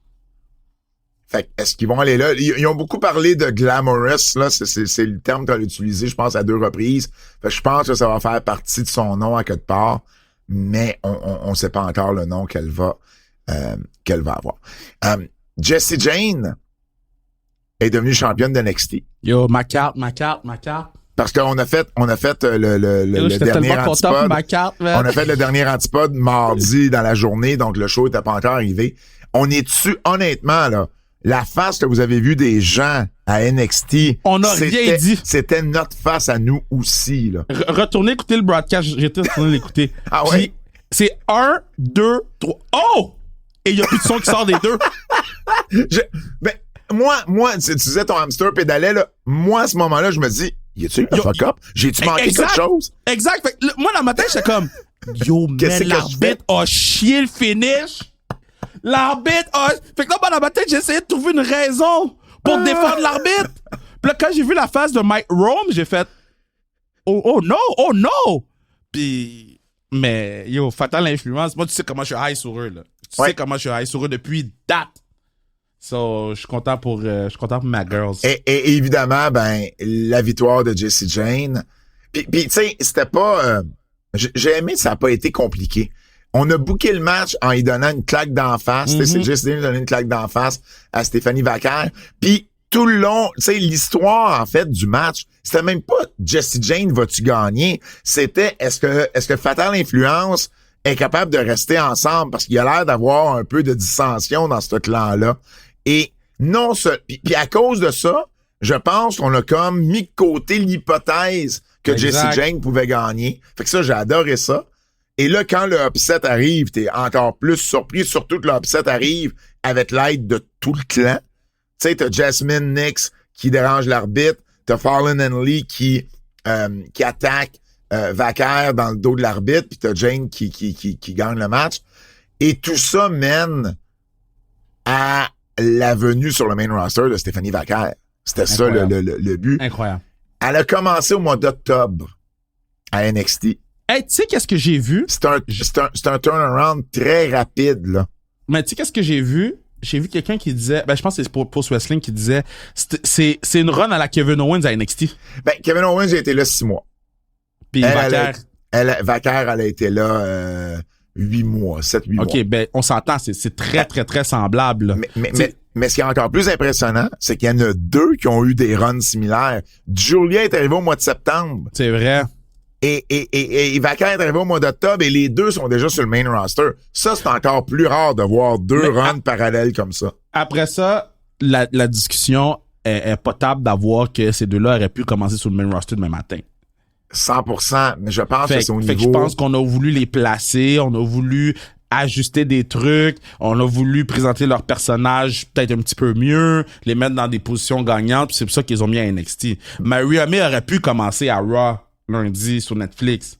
Fait que, est-ce qu'ils vont aller là? Ils ont beaucoup parlé de glamorous, là. C'est le terme qu'elle a utilisé, je pense, à 2 reprises. Fait que je pense que ça va faire partie de son nom à quelque part. Mais on sait pas encore le nom qu'elle va avoir. Jessie Jane est devenue championne de NXT. Yo, ma carte. Parce qu'on a fait le dernier antipode. On a fait le dernier antipode mardi dans la journée, donc le show était pas encore arrivé. On est dessus, honnêtement, là, la face que vous avez vue des gens à NXT. On n'a rien dit. C'était notre face à nous aussi, là. Retournez écouter le broadcast. J'étais retourné l'écouter. Ah ouais? C'est 1, 2, 3. Oh! Et il n'y a plus de son qui sort des deux. Moi, tu disais ton hamster pédalait, là. Moi, à ce moment-là, je me dis, y a-tu eu un fuck-up? J'ai-tu manqué quelque chose? Exact. Fait que, moi, dans ma tête, j'étais comme, yo, man, l'arbitre a chié le finish. L'arbitre a... Fait que là, dans ma tête, j'ai essayé de trouver une raison pour défendre l'arbitre. Puis là, quand j'ai vu la face de Mike Rome, j'ai fait, oh no! Puis, mais, yo, fatal influence. Moi, tu sais comment je suis high sur eux, là. Tu sais comment je suis high sur eux depuis date. So, je suis content pour ma girls. Et évidemment, la victoire de Jessie Jane. Puis tu sais, c'était pas... j'ai aimé, ça a pas été compliqué. On a booké le match en y donnant une claque d'en face. C'est Jessie Jane qui a donné une claque d'en face à Stéphanie Vaquer. Puis tout le long, tu sais, l'histoire, en fait, du match, c'était même pas Jessie Jane, vas-tu gagner? C'était, est-ce que Fatal Influence est capable de rester ensemble? Parce qu'il y a l'air d'avoir un peu de dissension dans ce clan-là. Et non, puis à cause de ça, je pense qu'on a comme mis de côté l'hypothèse que Jessie Jane pouvait gagner. Fait que ça, j'ai adoré ça. Et là, quand le upset arrive, t'es encore plus surpris, surtout que le upset arrive avec l'aide de tout le clan. Tu sais, t'as Jasmine Nix qui dérange l'arbitre, t'as Fallon Henley qui attaque Vaquer dans le dos de l'arbitre, puis t'as Jane qui gagne le match. Et tout ça mène à la venue sur le main roster de Stéphanie Vaquer. C'était ça le but. Incroyable. Elle a commencé au mois d'octobre à NXT. Hey, tu sais qu'est-ce que j'ai vu? C'est un turnaround très rapide, là. Mais tu sais qu'est-ce que j'ai vu? J'ai vu quelqu'un qui disait, je pense que c'est pour Post Wrestling qui disait, c'est une run à la Kevin Owens à NXT. Kevin Owens a été là 6 mois. Puis Vaquer. Vaquer, elle a été là 8 mois, 7-8 mois. OK, on s'entend, c'est très, très, très semblable. Là. Mais ce qui est encore plus impressionnant, c'est qu'il y en a 2 qui ont eu des runs similaires. Julia est arrivée au mois de septembre. C'est vrai. Et Vaquer est arrivé au mois d'octobre et les 2 sont déjà sur le main roster. Ça, c'est encore plus rare de voir 2 runs parallèles comme ça. Après ça, la discussion est potable d'avoir que ces 2-là auraient pu commencer sur le main roster demain matin. 100%, mais je pense que c'est au niveau... Fait que je pense qu'on a voulu les placer, on a voulu ajuster des trucs, on a voulu présenter leurs personnages peut-être un petit peu mieux, les mettre dans des positions gagnantes, puis c'est pour ça qu'ils ont mis à NXT. Maria May aurait pu commencer à Raw lundi sur Netflix,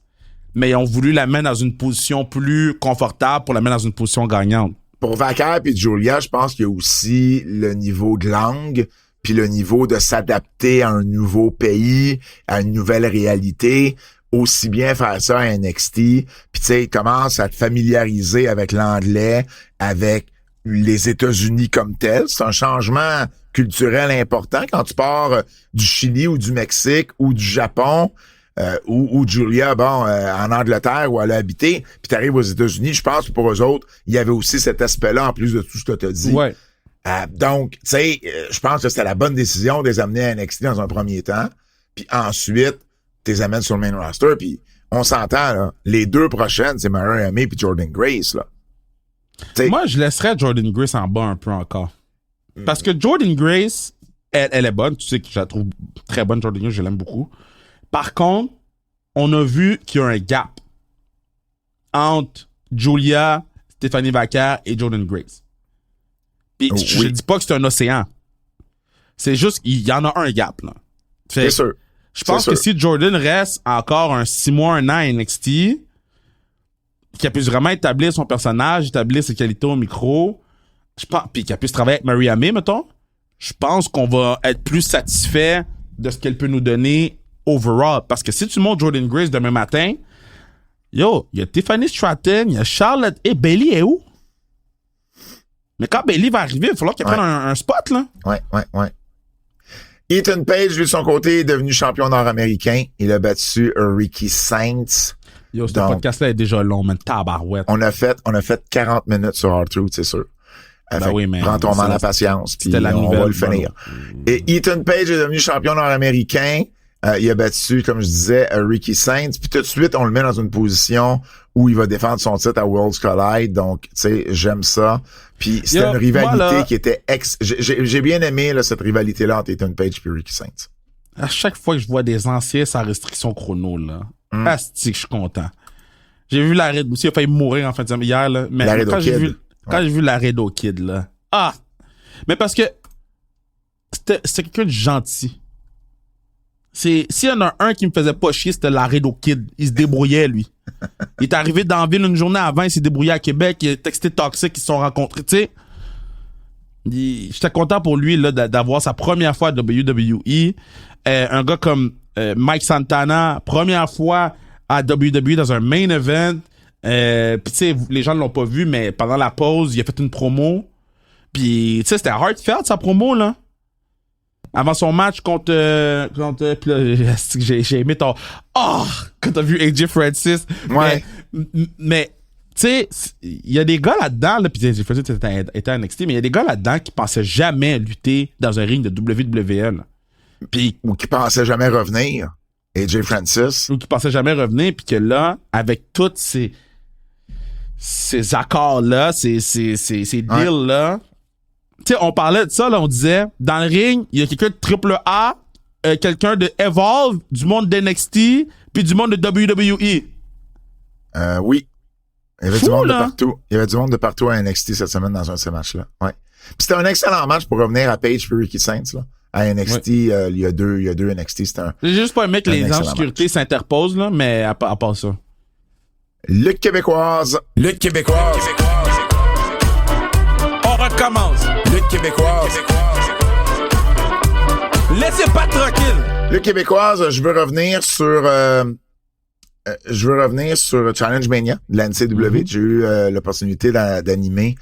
mais ils ont voulu la mettre dans une position plus confortable pour la mettre dans une position gagnante. Pour Vaquer et Julia, je pense qu'il y a aussi le niveau de langue, puis le niveau de s'adapter à un nouveau pays, à une nouvelle réalité, aussi bien faire ça à NXT, puis tu sais, commence à te familiariser avec l'anglais, avec les États-Unis comme tel. C'est un changement culturel important quand tu pars du Chili ou du Mexique ou du Japon, ou Julia, en Angleterre où elle a habité, puis t'arrives aux États-Unis. Je pense que pour eux autres, il y avait aussi cet aspect-là en plus de tout ce que t'as dit. Ouais. Donc, tu sais, je pense que c'était la bonne décision de les amener à NXT dans un premier temps, puis ensuite, tu les amènes sur le main roster, puis on s'entend, là, les 2 prochaines, c'est Mariah May puis Jordan Grace, là. T'sais, moi, je laisserais Jordan Grace en bas un peu encore. Parce que Jordan Grace, elle est bonne, tu sais que je la trouve très bonne, Jordan Grace, je l'aime beaucoup. Par contre, on a vu qu'il y a un gap entre Julia, Stéphanie Vaquer et Jordan Grace. Puis je dis pas que c'est un océan. C'est juste qu'il y en a un gap, là. C'est sûr. Je pense que si Jordan reste encore un 6 mois, 1 an à NXT, qu'il puisse vraiment établir son personnage, établir ses qualités au micro, puis qu'il puisse travailler avec Maria May, mettons, je pense qu'on va être plus satisfait de ce qu'elle peut nous donner overall. Parce que si tu montes Jordan Grace demain matin, il y a Tiffany Stratton, il y a Charlotte, et Bayley est où? Mais quand Bayley va arriver, il va falloir qu'elle prenne un spot, là. Ouais. Ethan Page, lui, de son côté, est devenu champion nord-américain. Il a battu Ricky Saints. Ce podcast-là est déjà long, mais tabarouette. On a fait 40 minutes sur R-Truth, c'est sûr. Oui, mais prends ton mal à patience, puis on va le finir. Et Ethan Page est devenu champion nord-américain Il a battu, comme je disais, Ricky Sainz. Puis tout de suite, on le met dans une position où il va défendre son titre à Worlds Collide. Donc, tu sais, j'aime ça. Puis c'était une rivalité qui était j'ai bien aimé là, cette rivalité-là entre Ethan Page et Ricky Sainz. À chaque fois que je vois des anciens sans restriction chrono, là, asti que je suis content. J'ai vu l'arrêt aussi, il a failli mourir en fin de semaine hier, là. Mais quand j'ai vu l'arrêt d'O Kid, là. Ah! Mais parce que c'était quelqu'un de gentil. S'il y en a un qui me faisait pas chier, c'était Laredo Kid. Il se débrouillait, lui. Il est arrivé dans la ville une journée avant, il s'est débrouillé à Québec, il a texté Toxic, ils se sont rencontrés, tu sais. J'étais content pour lui, là, d'avoir sa première fois à WWE. Un gars comme Mike Santana, première fois à WWE dans un main event. Puis tu sais, les gens ne l'ont pas vu, mais pendant la pause, il a fait une promo. Puis tu sais, c'était heartfelt, sa promo, là. Avant son match contre puis là, j'ai aimé ton quand t'as vu AJ Francis. Ouais. Mais tu sais, il y a des gars là-dedans, là, puis AJ Francis était à NXT, mais il y a des gars là-dedans qui pensaient jamais lutter dans un ring de WWE. Là. Puis ou qui pensaient jamais revenir. AJ Francis. Ou qui pensaient jamais revenir, puis que là, avec tous ces accords-là, ces deals-là. Tu sais, on parlait de ça, là, on disait, dans le ring, il y a quelqu'un de triple A, quelqu'un de Evolve, du monde d'NXT, puis du monde de WWE. Oui. Il y avait du monde de partout. Il y avait du monde de partout à NXT cette semaine dans un de ces matchs-là. Ouais. Puis c'était un excellent match pour revenir à Page et Ricky Sainz, là. À NXT, il y a deux NXT, c'était un. J'ai juste pas aimé que les gens de sécurité s'interposent, là, mais à part ça. Lutte québécoise. Lutte québécoise. On recommence. Lutte québécoise. Laissez pas tranquille. Lutte québécoise, je veux revenir sur Challenge Mania de la NCW. J'ai eu l'opportunité d'animer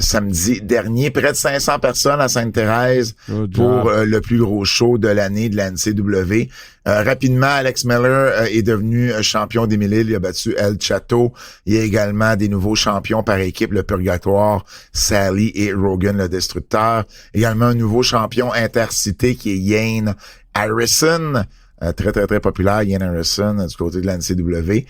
samedi dernier près de 500 personnes à Sainte-Thérèse pour le plus gros show de l'année de la NCW. Rapidement, Alex Miller est devenu champion des 1000 îles. Il a battu El Chateau. Il y a également des nouveaux champions par équipe, le Purgatoire, Sally et Rogan le Destructeur. Également un nouveau champion intercité qui est Yane Harrison. Très, très, très populaire, Ian Harrison, du côté de la NCW.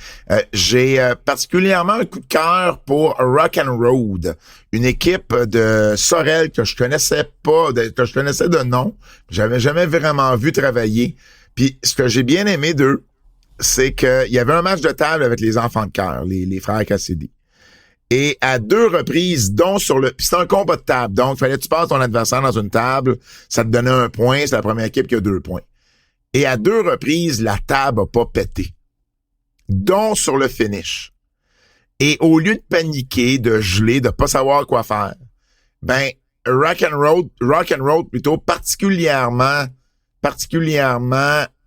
J'ai particulièrement un coup de cœur pour Rock and Road, une équipe de Sorel que je connaissais pas, que je connaissais de nom, j'avais jamais vraiment vu travailler. Puis ce que j'ai bien aimé d'eux, c'est qu'il y avait un match de table avec les enfants de cœur, les frères Cassidy. Et à 2 reprises, dont sur le... Puis c'est un combat de table, donc fallait que tu passes ton adversaire dans une table, ça te donnait 1 point, c'est la première équipe qui a 2 points. Et à 2 reprises, la table a pas pété. Dont sur le finish. Et au lieu de paniquer, de geler, de pas savoir quoi faire, ben, Rock and Road plutôt, particulièrement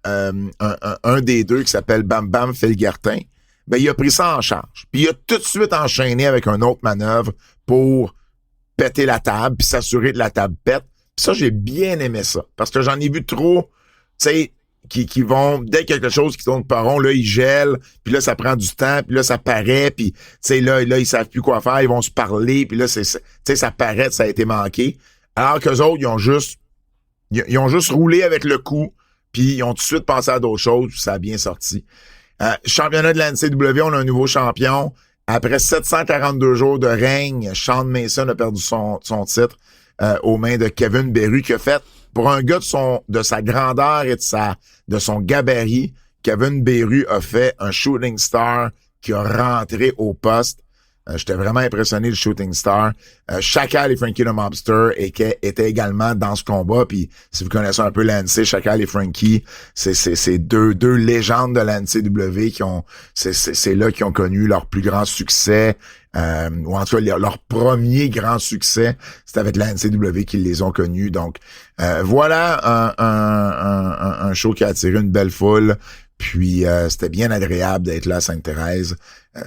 un des deux qui s'appelle Bam Bam Felgartin, ben, il a pris ça en charge. Puis il a tout de suite enchaîné avec une autre manœuvre pour péter la table, puis s'assurer que la table pète. Puis ça, j'ai bien aimé ça. Parce que j'en ai vu trop, tu sais, qui vont, dès quelque chose qui tourne pas rond, là, ils gèlent, puis là, ça prend du temps, puis là, ça paraît, puis tu sais, là, ils savent plus quoi faire, ils vont se parler, puis là, tu sais, ça paraît, ça a été manqué. Alors qu'eux autres, ils ont juste roulé avec le coup, puis ils ont tout de suite pensé à d'autres choses, puis ça a bien sorti. Championnat de la NCW, on a un nouveau champion. Après 742 jours de règne, Sean Mason a perdu son titre aux mains de Kevin Beru, qui a fait, pour un gars de sa grandeur et de son gabarit, Kevin Beru a fait un shooting star qui a rentré au poste. J'étais vraiment impressionné, le shooting star. Chacal et Frankie the Mobster étaient également dans ce combat. Puis si vous connaissez un peu l'ANC, Chacal et Frankie, c'est deux légendes de l'ANCW c'est là qu'ils ont connu leur plus grand succès. Ou en tout cas, leur premier grand succès, c'est avec la NCW qu'ils les ont connus. Donc, voilà un show qui a attiré une belle foule. Puis, c'était bien agréable d'être là à Sainte-Thérèse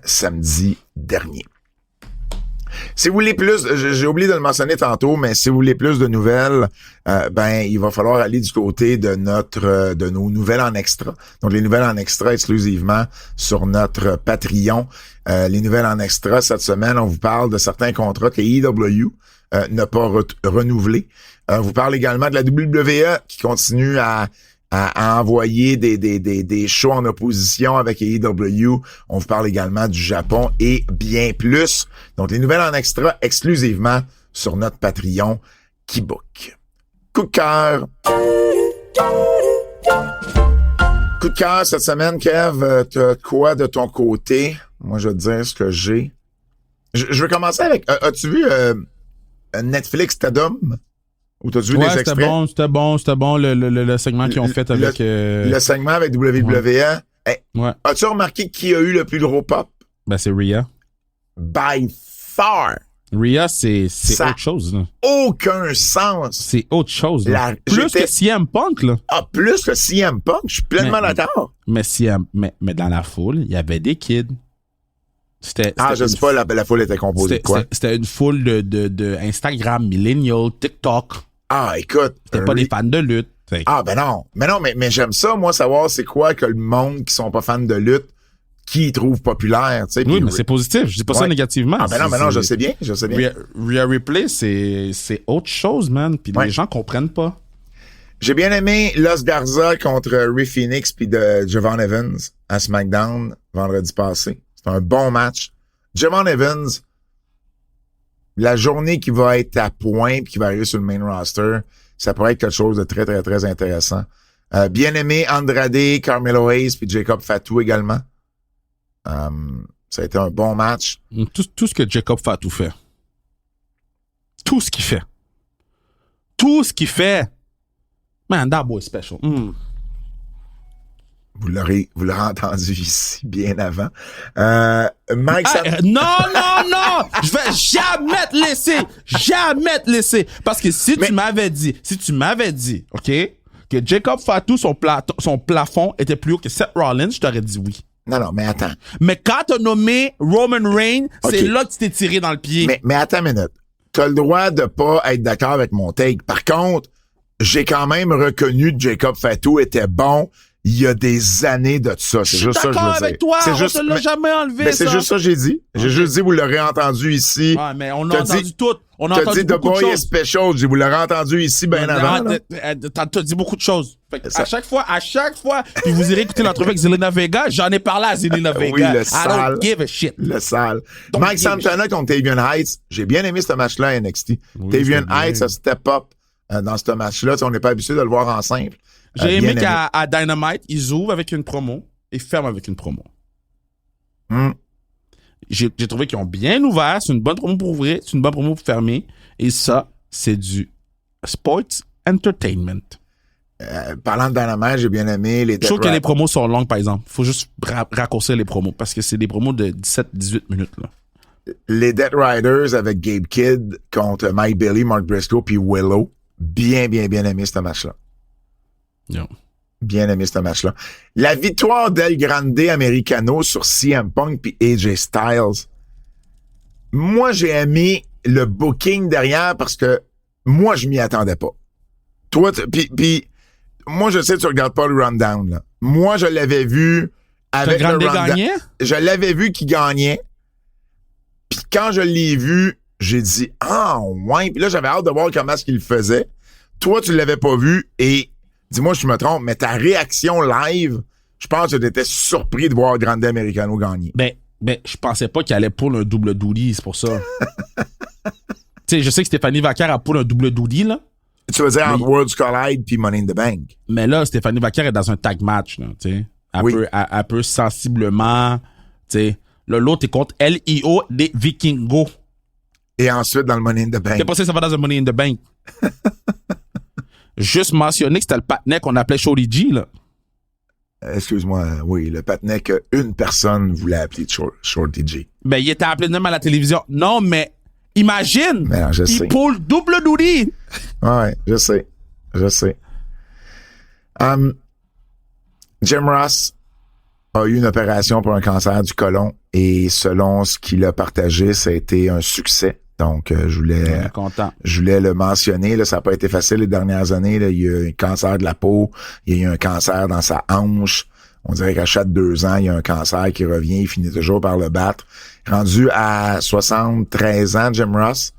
samedi dernier. Si vous voulez plus, j'ai oublié de le mentionner tantôt, mais si vous voulez plus de nouvelles, ben il va falloir aller du côté de nos nouvelles en extra. Donc les nouvelles en extra exclusivement sur notre Patreon. Les nouvelles en extra cette semaine, on vous parle de certains contrats que AEW n'a pas renouvelés. On vous parle également de la WWE qui continue à à envoyer des shows en opposition avec AEW. On vous parle également du Japon et bien plus. Donc, les nouvelles en extra exclusivement sur notre Patreon Keybook. Coup de cœur. Coup de cœur cette semaine, Kev. T'as quoi de ton côté? Moi, je vais te dire ce que j'ai. Je vais commencer avec... as-tu vu Netflix Stardom? Ou t'as-tu vu des extraits? C'était bon, le segment qu'ils ont fait avec... Le segment avec WWE. Ouais. Hey, Ouais. As-tu remarqué qui a eu le plus gros pop? Ben, c'est Rhea. By far. Rhea, c'est Ça- autre chose, là. Aucun sens. C'est autre chose, là. La- Plus j'étais- que CM Punk, là. Ah, plus que CM Punk, je suis pleinement d'accord. Mais dans la foule, il y avait des kids. C'était Je sais pas, la foule était composée de quoi? C'était une foule de Instagram, millennial, TikTok. Écoute. C'était pas des fans de lutte. Ben non. Mais j'aime ça, moi, savoir c'est quoi que le monde qui sont pas fans de lutte, qui ils trouvent populaire, tu sais. Oui, puis- mais c'est positif. Je dis pas ça Ouais. négativement. Non, je sais bien. Rhea Ripley, c'est autre chose, man. Puis Ouais. les gens comprennent pas. J'ai bien aimé Los Garza contre Ray Phoenix puis de Javon Evans à SmackDown vendredi passé. C'est un bon match. Javon Evans, la journée qui va être à point puis qui va arriver sur le main roster, ça pourrait être quelque chose de très, très, très intéressant. Bien aimé Andrade, Carmelo Hayes puis Jacob Fatu également. Ça a été un bon match. Tout ce que Jacob Fatu fait. Tout ce qu'il fait. Tout ce qu'il fait. Man, that boy is special. Vous l'aurez entendu ici bien avant. Mike Non! Je vais jamais te laisser! Jamais te laisser! Parce que si tu m'avais dit, OK, que Jacob Fatu, son plafond était plus haut que Seth Rollins, je t'aurais dit oui. Non, mais attends. Mais quand t'as nommé Roman Reigns, c'est OK. là que tu t'es tiré dans le pied. Mais attends une minute. T'as le droit de pas être d'accord avec mon take. Par contre, j'ai quand même reconnu que Jacob Fatu était bon il y a des années de ça. C'est juste ça que je veux d'accord dire. avec toi, C'est on juste, te l'a jamais enlevé, mais c'est ça. juste ça que j'ai dit. J'ai juste dit, vous l'aurez entendu ici. Ouais, mais on a T'as entendu dit- tout. On a T'as entendu dit The beaucoup de Boy is choses. Special. Vous l'aurez entendu ici bien avant. là. T'as dit beaucoup de choses. Fait que Ça- à chaque fois, puis vous irez écouter l'entrevue avec Zelina Vega, j'en ai parlé à Zelina Oui, Vega. le I sale. don't give a shit. Le sale. Donc, Mike Santana contre Tavion Heights. J'ai bien aimé ce match-là à NXT. Tavion c'était bien. Heights a step up dans ce match-là. Tu sais, on n'est pas habitué de le voir en simple. J'ai aimé bien qu'à Dynamite, ils ouvrent avec une promo et ferment avec une promo. J'ai trouvé qu'ils ont bien ouvert. C'est une bonne promo pour ouvrir, c'est une bonne promo pour fermer. Et ça, c'est du sports entertainment. Parlant de Dynamite, j'ai bien aimé les Je trouve que les promos sont longues, par exemple. Faut juste raccourcir les promos parce que c'est des promos de 17-18 minutes, là. Les Death Riders avec Gabe Kidd contre Mike Bailey, Mark Briscoe puis Willow. Bien aimé ce match-là. Yo. Bien aimé ce match-là. La victoire d'El Grande Americano sur CM Punk puis AJ Styles. Moi, j'ai aimé le booking derrière parce que moi, je m'y attendais pas. Toi, puis moi, je sais que tu regardes pas le rundown, là. Moi, je l'avais vu avec le Grande rundown. gagnait? Je l'avais vu qu'il gagnait. Puis quand je l'ai vu, j'ai dit « Ah, ouais! » Puis là, j'avais hâte de voir comment est-ce qu'il le faisait. Toi, tu l'avais pas vu et dis-moi si je me trompe, mais ta réaction live, je pense que tu étais surpris de voir Grande Americano gagner. Ben, je pensais pas qu'il allait pull un double douli, c'est pour ça. Tu sais, je sais que Stéphanie Vaquer a pull un double douli, là. Tu veux dire entre Worlds Collide puis Money in the Bank. Mais là, Stéphanie Vaquer est dans un tag match, là, tu sais. Oui. Elle peut sensiblement, tu sais. Là, l'autre est contre LIO des Vikingos. Et ensuite, dans le Money in the Bank. T'es pas sûr que ça va dans un Money in the Bank. Juste mentionner que c'était le patinet qu'on appelait Shorty G, là. Excuse-moi, oui, le patinet qu'une personne voulait appeler Shorty G. Ben, il était appelé de même à la télévision. Non, mais imagine! Mais non, je sais. Il pull double douli! Ouais, je sais. Jim Ross a eu une opération pour un cancer du côlon et selon ce qu'il a partagé, ça a été un succès. Donc, je voulais le mentionner. Là, ça n'a pas été facile les dernières années. Là. Il y a eu un cancer de la peau, il y a eu un cancer dans sa hanche. On dirait qu'à chaque 2 ans, il y a un cancer qui revient, il finit toujours par le battre. Rendu à 73 ans, Jim Ross.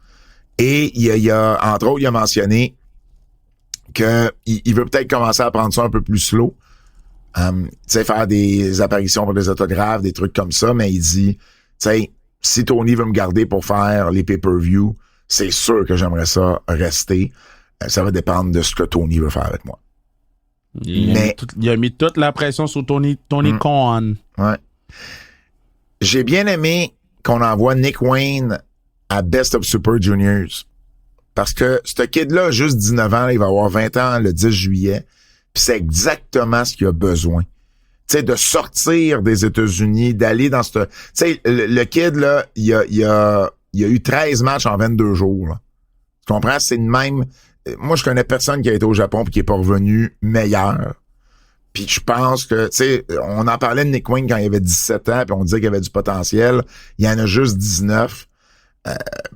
Et il a entre autres, il a mentionné il veut peut-être commencer à prendre ça un peu plus slow. Tu sais, faire des apparitions pour des autographes, des trucs comme ça, mais il dit, tu sais, si Tony veut me garder pour faire les pay-per-view, c'est sûr que j'aimerais ça rester. Ça va dépendre de ce que Tony veut faire avec moi. Il a mis toute la pression sur Tony Khan. Ouais. J'ai bien aimé qu'on envoie Nick Wayne à Best of Super Juniors. Parce que ce kid-là a juste 19 ans, il va avoir 20 ans le 10 juillet. Puis c'est exactement ce qu'il a besoin. Tu sais, de sortir des États-Unis, d'aller dans ce... Tu sais, le kid, là, il a eu 13 matchs en 22 jours. Là. Tu comprends? C'est de même... Moi, je connais personne qui a été au Japon puis qui est pas revenu meilleur. Puis je pense que, tu sais, on en parlait de Nick Wayne quand il avait 17 ans, puis on disait qu'il avait du potentiel. Il y en a juste 19.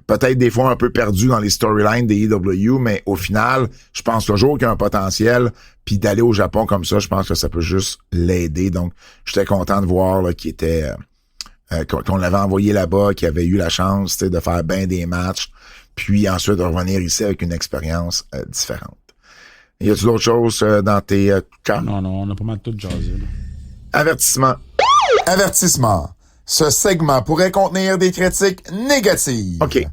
Peut-être des fois un peu perdu dans les storylines des EW, mais au final, je pense toujours qu'il y a un potentiel. Puis d'aller au Japon comme ça, je pense que ça peut juste l'aider. Donc, j'étais content de voir là, qu'il était... qu'on l'avait envoyé là-bas, qu'il avait eu la chance de faire bien des matchs, puis ensuite de revenir ici avec une expérience différente. Y a-t-il d'autres choses dans tes cas? Non, on a pas mal tout jasé. Là. Avertissement. Avertissement. Ce segment pourrait contenir des critiques négatives. OK.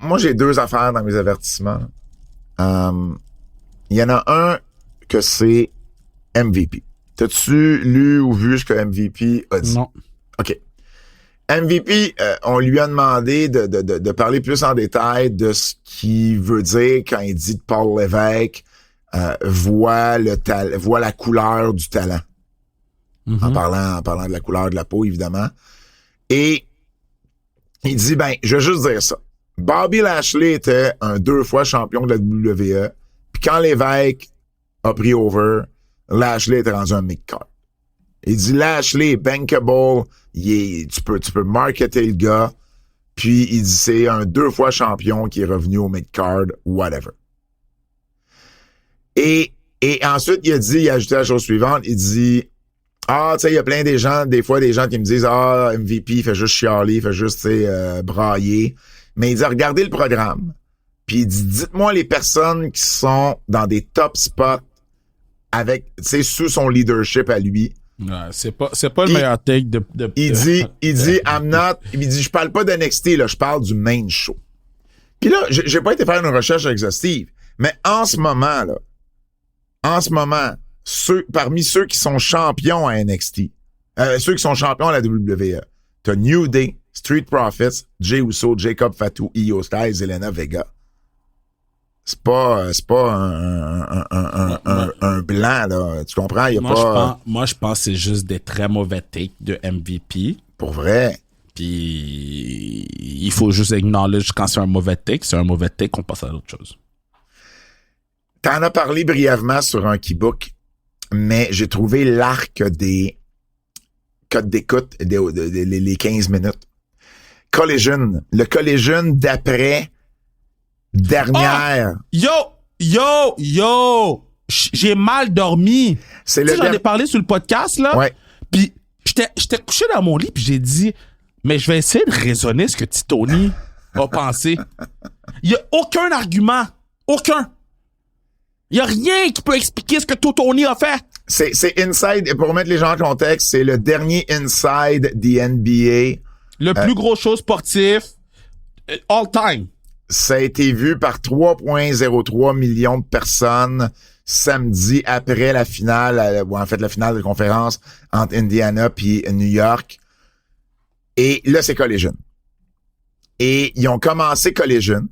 Moi, j'ai deux affaires dans mes avertissements. Il y en a un que c'est MVP. T'as-tu lu ou vu ce que MVP a dit? Non. OK. MVP, on lui a demandé de parler plus en détail de ce qu'il veut dire quand il dit que Paul Lévesque voit la couleur du talent. Mm-hmm. En parlant de la couleur de la peau, évidemment. Et il dit, je vais juste dire ça. Bobby Lashley était un 2 fois champion de la WWE. Puis quand Lévesque a pris over, Lashley était rendu un mid-card. Il dit, Lashley est bankable, tu peux marketer le gars. Puis il dit, c'est un 2 fois champion qui est revenu au mid-card, whatever. Et ensuite, il a ajouté la chose suivante, il dit, tu sais, il y a plein des gens qui me disent, MVP, il fait juste chialer, il fait juste, brailler. Mais il dit, regardez le programme. Puis il dit, dites-moi les personnes qui sont dans des top spots avec, tu sais, sous son leadership à lui. Ouais, c'est pas le meilleur take de il dit, il dit, je parle pas d'NXT, là, je parle du main show. Puis là, j'ai pas été faire une recherche exhaustive, mais en ce moment, parmi ceux qui sont champions à NXT, ceux qui sont champions à la WWE, t'as New Day, Street Profits, Jey Uso, Jacob Fatu, Io Sky, Zelina Vega. C'est pas un blanc, là. Tu comprends? Moi, je pense que c'est juste des très mauvais takes de MVP. Pour vrai. Puis, il faut juste acknowledge quand c'est un mauvais take. C'est un mauvais take, on passe à d'autres choses. T'en as parlé brièvement sur un keybook, mais j'ai trouvé l'arc des codes d'écoute, les 15 minutes. Le Collision d'après dernière. Yo! J'ai mal dormi. J'en ai parlé sur le podcast, là. Ouais. Puis, j'étais couché dans mon lit, puis j'ai dit, mais je vais essayer de raisonner ce que Tony a pensé. Il y a aucun argument. Aucun. Il y a rien qui peut expliquer ce que Tony a fait. C'est Inside, pour mettre les gens en contexte, c'est le dernier Inside the NBA. Le plus gros show sportif all time. Ça a été vu par 3,03 millions de personnes samedi après la finale, ou en fait la finale de conférence entre Indiana puis New York. Et là, c'est Collision. Et ils ont commencé Collision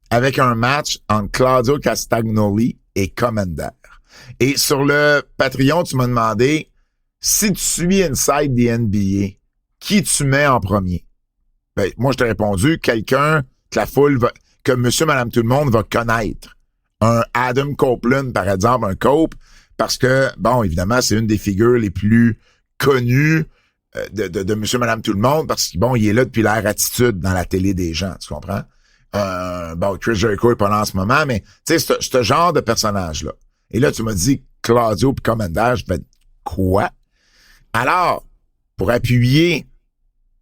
avec un match entre Claudio Castagnoli et Commander. Et sur le Patreon, tu m'as demandé, si tu suis Inside the NBA, qui tu mets en premier? Moi, je t'ai répondu, quelqu'un que la foule que monsieur, madame, tout le monde va connaître. Un Adam Copeland, par exemple, un Cope, parce que, bon, évidemment, c'est une des figures les plus connues de monsieur, madame, tout le monde, parce que, bon, il est là depuis l'ère attitude dans la télé des gens, tu comprends? Chris Jericho est pas là en ce moment, mais, tu sais, ce genre de personnage-là. Et là, tu m'as dit Claudio puis Commander, je fais quoi? Alors, pour appuyer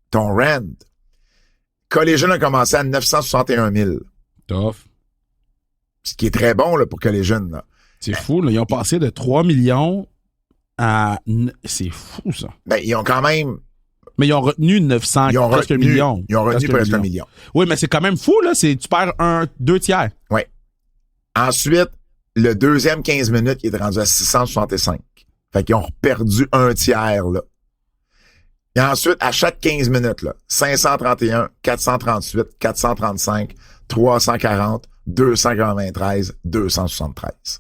ton rent, Collision a commencé à 961 000. Tough. Ce qui est très bon là, pour que les jeunes. Là. C'est fou, là. Ils ont passé de 3 millions à... C'est fou, ça. Ben, ils ont quand même... Mais ils ont retenu 900, Ils ont presque retenu, un million. Ils ont retenu presque 1 million. Oui, mais c'est quand même fou, là. Tu perds 2 tiers. Oui. Ensuite, le deuxième 15 minutes, il est rendu à 665. Fait qu'ils ont perdu 1 tiers, là. Et ensuite, à chaque 15 minutes, là, 531, 438, 435, 340, 293, 273.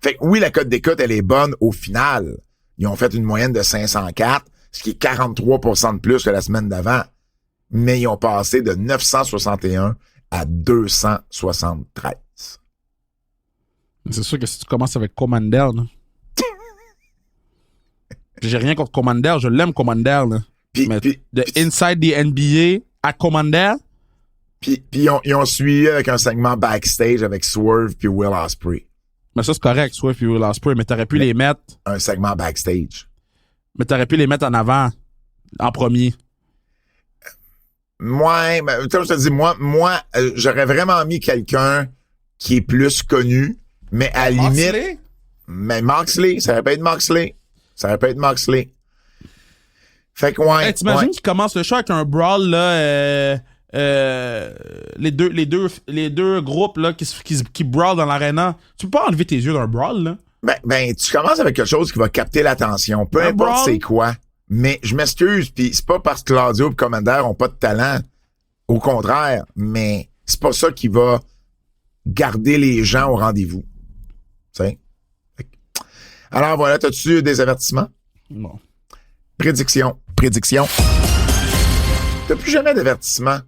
Fait que oui, la cote d'écoute, elle est bonne au final. Ils ont fait une moyenne de 504, ce qui est 43% de plus que la semaine d'avant. Mais ils ont passé de 961 à 273. C'est sûr que si tu commences avec Commander, là. J'ai rien contre Commander, je l'aime Commander, là. Mais de Inside the NBA à Commander. Puis ils ont suivi avec un segment backstage avec Swerve puis Will Ospreay. Mais ça, c'est correct, Swerve puis Will Ospreay, mais t'aurais pu les mettre. Un segment backstage. Mais t'aurais pu les mettre en avant, en premier. Moi, comme je te dis, moi, j'aurais vraiment mis quelqu'un qui est plus connu, mais à la limite. Mais Moxley, ça aurait pu être Moxley. Fait que ouais. Hey, t'imagines qu'il commence le show avec un brawl là, les deux groupes là qui brawl dans l'arena. Tu peux pas enlever tes yeux d'un brawl là. Ben tu commences avec quelque chose qui va capter l'attention, peu importe brawl. C'est quoi. Mais je m'excuse, puis c'est pas parce que Claudio et Commander ont pas de talent. Au contraire, mais c'est pas ça qui va garder les gens au rendez-vous. Tu sais? Alors voilà, t'as-tu des avertissements? Non. Prédiction. T'as plus jamais d'avertissement.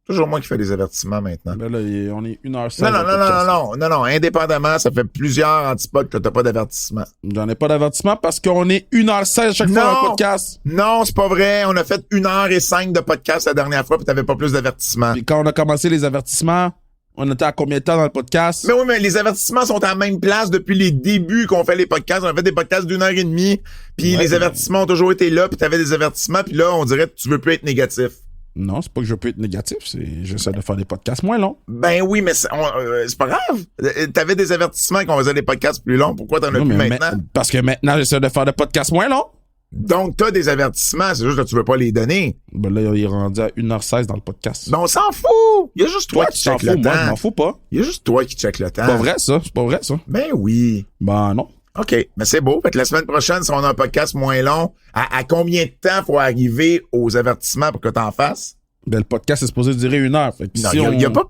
Toujours moi qui fais des avertissements maintenant. Ben là, on est 1h16. Non. Indépendamment, ça fait plusieurs antipodes que t'as pas d'avertissement. J'en ai pas d'avertissement parce qu'on est 1h16 à chaque fois dans le podcast. Non, c'est pas vrai. On a fait 1h05 de podcast la dernière fois puis t'avais pas plus d'avertissements. Puis quand on a commencé les avertissements, on était à combien de temps dans le podcast? Mais oui, mais les avertissements sont à la même place depuis les débuts qu'on fait les podcasts. On a fait des podcasts d'1h30, puis les avertissements ont toujours été là, puis t'avais des avertissements, puis là, on dirait que tu veux plus être négatif. Non, c'est pas que je veux plus être négatif, j'essaie de faire des podcasts moins longs. Ben oui, mais c'est pas grave. T'avais des avertissements qu'on faisait des podcasts plus longs. Pourquoi t'en as plus maintenant? Parce que maintenant, j'essaie de faire des podcasts moins longs. Donc, t'as des avertissements, c'est juste que tu veux pas les donner. Ben là, il est rendu à 1h16 dans le podcast. Ben, on s'en fout! Il y a juste toi qui check le temps. Moi, je m'en fous pas. Il y a juste toi qui check le temps. C'est pas vrai, ça. Ben oui. Ben non. OK, mais c'est beau. Fait que la semaine prochaine, si on a un podcast moins long, à combien de temps faut arriver aux avertissements pour que t'en fasses? Ben, le podcast est supposé durer 1 heure. Fait que non, si il y a pas...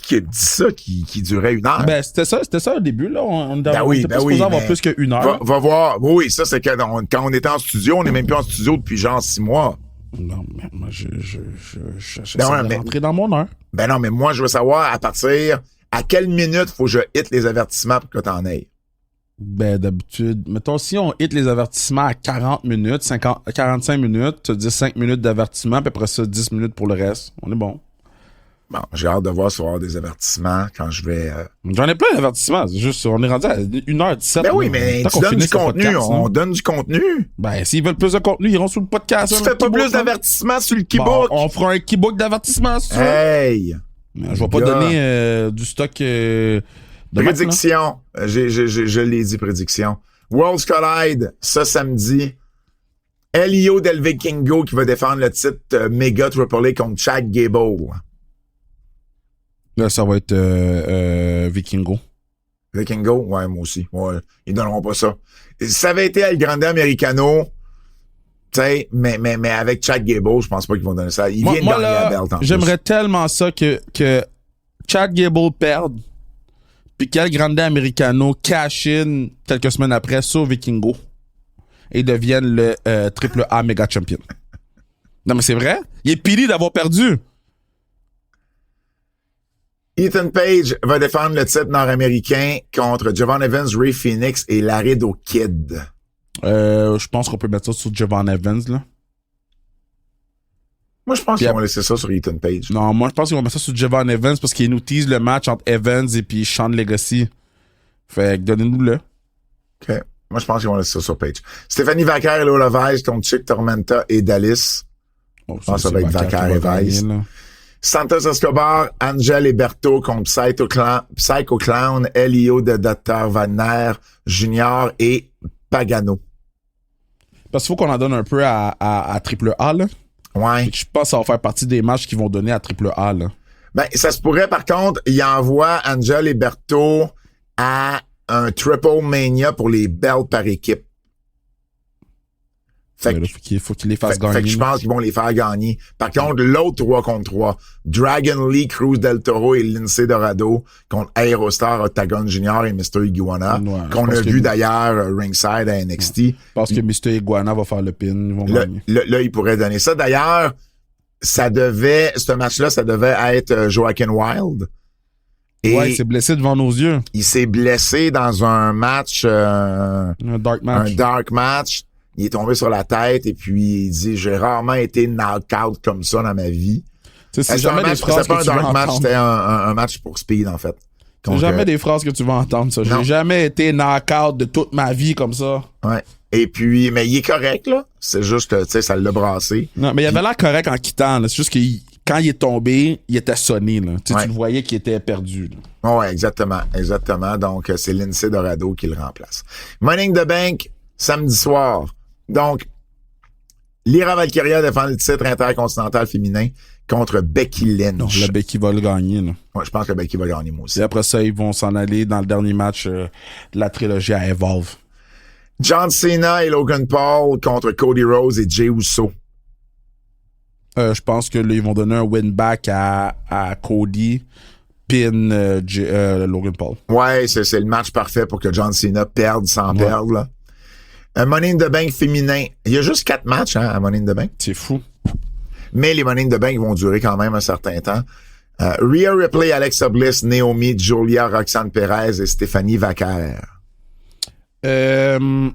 Qui a dit ça, qui durait 1 heure? Ben, c'était ça au début, là. On était pas supposé avoir plus que 1 heure. Va voir. Oui, ça, c'est que quand on était en studio, on n'est même plus en studio depuis genre 6 mois. Non, mais moi, j'essaie de rentrer dans mon heure. Ben non, mais moi, je veux savoir à quelle minute faut que je hit les avertissements pour que t'en aies. Ben, d'habitude, mettons, si on hit les avertissements à 40 minutes, 45 minutes, tu dis 5 minutes d'avertissement, puis après ça, 10 minutes pour le reste. On est bon. Bon, j'ai hâte de voir si on va avoir des avertissements quand je vais... J'en ai plein d'avertissements. C'est juste, on est rendu à 1h17. Ben oui, mais tu donnes du contenu. Podcast, on donne du contenu. Ben, s'ils veulent plus de contenu, ils iront sur le podcast. Tu fais pas plus d'avertissements sur le keybook. Bon, on fera un keybook d'avertissement, si tu veux. Hey! Je vais pas donner du stock... prédiction. Je l'ai dit, prédiction. Worlds Collide, ce samedi. Elio Del Vikingo qui va défendre le titre Mega Triple A contre Chad Gable. Là, ça va être Vikingo. Vikingo? Ouais, moi aussi. Ouais, ils donneront pas ça. Ça avait été El Grande Americano, tu sais, mais avec Chad Gable, je pense pas qu'ils vont donner ça. Il vient de gagner la belt en plus. J'aimerais tellement ça que Chad Gable perde, puis qu'El Grande Americano cash in quelques semaines après sur Vikingo et devienne le triple A Mega Champion. Non, mais c'est vrai. Il est pili d'avoir perdu. Ethan Page va défendre le titre nord-américain contre Javon Evans, Ray Phoenix et Laredo Kid. Je pense qu'on peut mettre ça sur Javon Evans, là. Moi, je pense qu'ils vont laisser ça sur Ethan Page. Non, moi, je pense qu'ils vont mettre ça sur Javon Evans parce qu'ils nous teasent le match entre Evans et puis Sean Legacy. Fait que donnez-nous-le. OK. Moi, je pense qu'ils vont laisser ça sur Page. Stéphanie Vaquer et Lola Weiss contre Chick Tormenta et Dallas. Bon, je pense que ça va être Vaquer et Weiss. Santos Escobar, Angel Héberto contre Psycho Clown, Elio de Dr. Wagner Jr. et Pagano. Parce qu'il faut qu'on en donne un peu à Triple A, là. Ouais. Je pense que ça va faire partie des matchs qu'ils vont donner à Triple A, là. Ben, ça se pourrait, par contre, il envoie Angel Héberto à un Triple Mania pour les belts par équipe. Fait que, faut qu'il les fasse gagner. Fait que je pense qu'ils vont les faire gagner. Par contre, l'autre 3 contre 3, Dragon Lee, Cruz del Toro et Lince Dorado contre Aerostar, Octagon Jr. et Mr. Iguana, qu'on a vu d'ailleurs ringside à NXT. Je pense que Mr. Iguana va faire le pin. Ils vont gagner. Là, il pourrait donner ça. D'ailleurs, ce match-là, ça devait être Joaquin Wilde. Et ouais, il s'est blessé devant nos yeux. Il s'est blessé dans un match, un dark match. Il est tombé sur la tête et puis il dit, j'ai rarement été knock-out comme ça dans ma vie. C'est jamais des phrases c'était pas que un tu vas dark match, entendre. c'était un match pour speed, en fait. C'est jamais des phrases que tu vas entendre, ça. Non. J'ai jamais été knock-out de toute ma vie comme ça. Ouais. Et puis, mais il est correct, là. C'est juste, tu sais, ça l'a brassé. Non, mais il avait l'air correct en quittant, là. C'est juste que quand il est tombé, il était sonné, là. Tu le voyais qu'il était perdu, là. Ouais, exactement. Donc, c'est Lince Dorado qui le remplace. Money in the Bank, samedi soir. Donc, Lyra Valkyria défend le titre intercontinental féminin contre Becky Lynch. Non, la Becky va le gagner, là. Ouais, je pense que Becky va gagner, moi aussi. Et après ça, ils vont s'en aller dans le dernier match de la trilogie à Evolve. John Cena et Logan Paul contre Cody Rhodes et Jey Uso. Je pense que là, ils vont donner un win-back à Cody, pin Logan Paul. Ouais, c'est le match parfait pour que John Cena perde sans perdre, là. Un Money in the Bank féminin. Il y a juste 4 matchs, à Money in the Bank. C'est fou. Mais les Money in the Bank vont durer quand même un certain temps. Rhea Ripley, Alexa Bliss, Naomi, Julia, Roxanne Perez et Stéphanie Vaquer. Je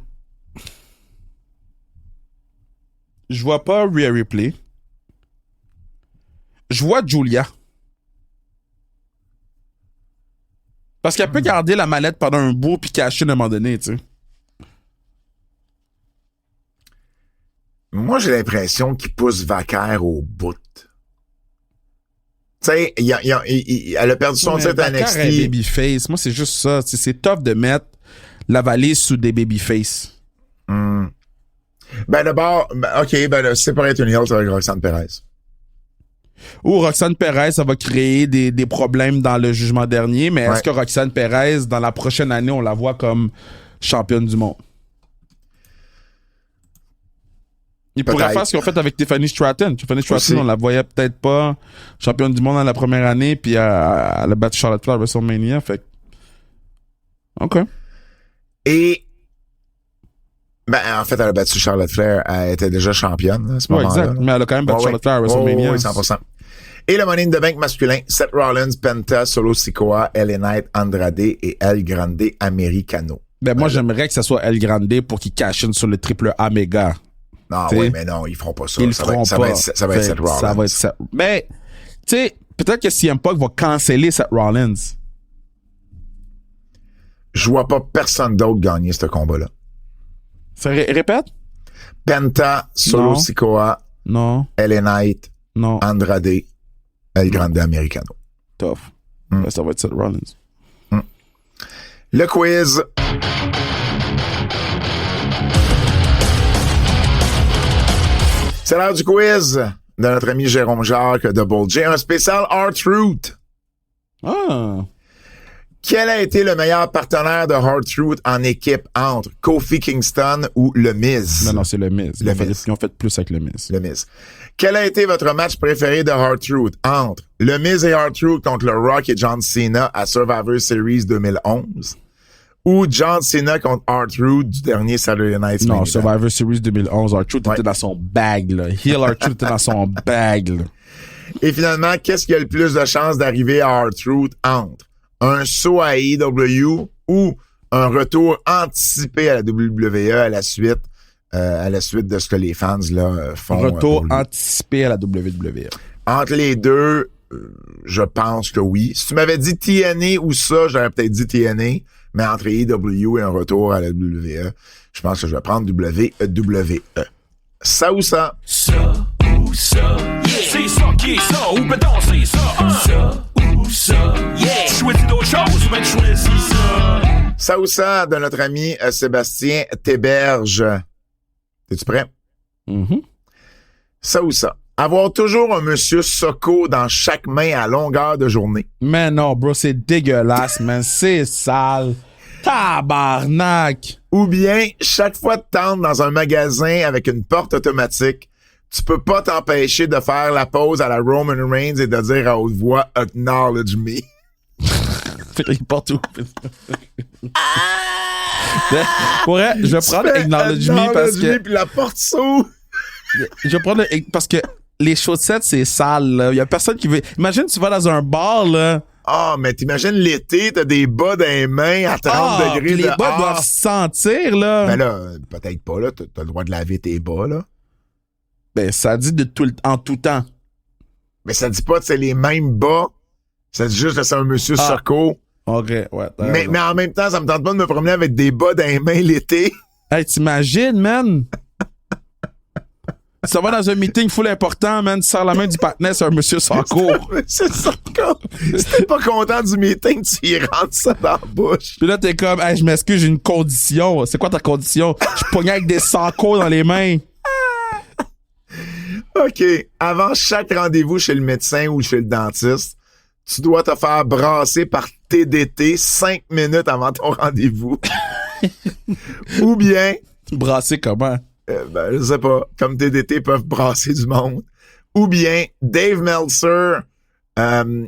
vois pas Rhea Ripley. Je vois Julia. Parce qu'elle peut garder la mallette pendant un bout puis cacher à un moment donné, tu sais. Moi, j'ai l'impression qu'il pousse Vaquer au bout. Tu sais, elle a perdu son titre à NXT. Vaquer est babyface. Moi, c'est juste ça. T'sais, c'est tough de mettre la valise sous des babyface. Ben d'abord, c'est pour être une heel avec Roxanne Perez. Ou Roxanne Perez, ça va créer des problèmes dans le jugement dernier, mais est-ce que Roxanne Perez, dans la prochaine année, on la voit comme championne du monde? Il pourrait faire ce qu'ils ont fait avec Tiffany Stratton. Tiffany Stratton, on la voyait peut-être pas championne du monde dans la première année, puis elle a battu Charlotte Flair à WrestleMania. Fait OK. Et en fait, elle a battu Charlotte Flair. Elle était déjà championne à ce moment-là. Exact. Mais elle a quand même battu Charlotte Flair à WrestleMania. Oui, 100%. Et le Money in the Bank masculin, Seth Rollins, Penta, Solo Sikoa, LA Knight, Andrade et El Grande Americano. Moi, j'aimerais que ça soit El Grande pour qu'il cash in sur le triple A méga. Non, oui, mais non, ils feront pas ça. Ils ça feront va pas. Ça va être Seth Rollins. Ça va être Seth. Mais, tu sais, peut-être que CM Punk va canceller Seth Rollins. Je vois pas personne d'autre gagner ce combat-là. Répète? Penta, Solo Sikoa, Non. LA Knight, Non. Andrade, El Grande Americano. Tough. Ça va être Seth Rollins. Le quiz. C'est l'heure du quiz de notre ami Jérôme Jacques, Double J, un spécial R-Truth. Ah! Quel a été le meilleur partenaire de R-Truth en équipe entre Kofi Kingston ou Le Miz? Non, c'est Le Miz. Ils ont fait plus avec Le Miz. Le Miz. Quel a été votre match préféré de R-Truth entre Le Miz et R-Truth contre le Rock et John Cena à Survivor Series 2011? Ou John Cena contre R-Truth du dernier Saturday Night Main Non, Event? Survivor Series 2011, R-Truth était dans son bag, là. Heel R-Truth était dans son bag, là. Et finalement, qu'est-ce qui a le plus de chances d'arriver à R-Truth entre un saut à AEW ou un retour anticipé à la WWE à la suite de ce que les fans là font? Un retour anticipé à la WWE. Entre les deux, je pense que oui. Si tu m'avais dit TNA ou ça, j'aurais peut-être dit TNA, mais entre AEW et un retour à la WWE, je pense que je vais prendre WWE. Ça ou ça? Ça ou ou ça, c'est ça qui est ça, ou ben c'est ça, ça ou ça, tu choisis d'autres choses ou ben tu choisis ça. Ça ou ça de notre ami Sébastien Théberge. Es-tu prêt? Mm-hmm. Ça ou ça. Avoir toujours un monsieur Socko dans chaque main à longueur de journée. Mais non, bro, c'est dégueulasse, man. C'est sale. Tabarnak. Ou bien, chaque fois que t'entres dans un magasin avec une porte automatique, tu peux pas t'empêcher de faire la pause à la Roman Reigns et de dire à haute voix « Acknowledge me ». Il porte où? Pour vrai, je vais prendre Acknowledge Me parce que... Puis la porte s'ouvre. Je vais prendre parce que les chaussettes, c'est sale, là. Il y a personne qui veut... Imagine, tu vas dans un bar, là. Ah, mais t'imagines l'été, t'as des bas dans les mains à 30 degrés les bas doivent sentir, là. Ben là, peut-être pas, là. T'as le droit de laver tes bas, là. Ben, ça dit en tout temps. Mais ça dit pas que c'est les mêmes bas. Ça dit juste que c'est un monsieur Socko. OK, ouais. Mais en même temps, ça me tente pas de me promener avec des bas dans les mains l'été. Hey, t'imagines, man? Ça va dans un meeting full important, man. Tu sers la main du partenaire, c'est un monsieur Socko. Monsieur Socko. Si t'es pas content du meeting, tu y rentres ça dans la bouche. Puis là, t'es comme, hey, je m'excuse, j'ai une condition. C'est quoi ta condition? Je suis pogné avec des Socko dans les mains. OK. Avant chaque rendez-vous chez le médecin ou chez le dentiste, tu dois te faire brasser par TDT 5 minutes avant ton rendez-vous. Ou bien... Brasser comment? Ben, je sais pas. Comme TDT peuvent brasser du monde. Ou bien Dave Meltzer Dave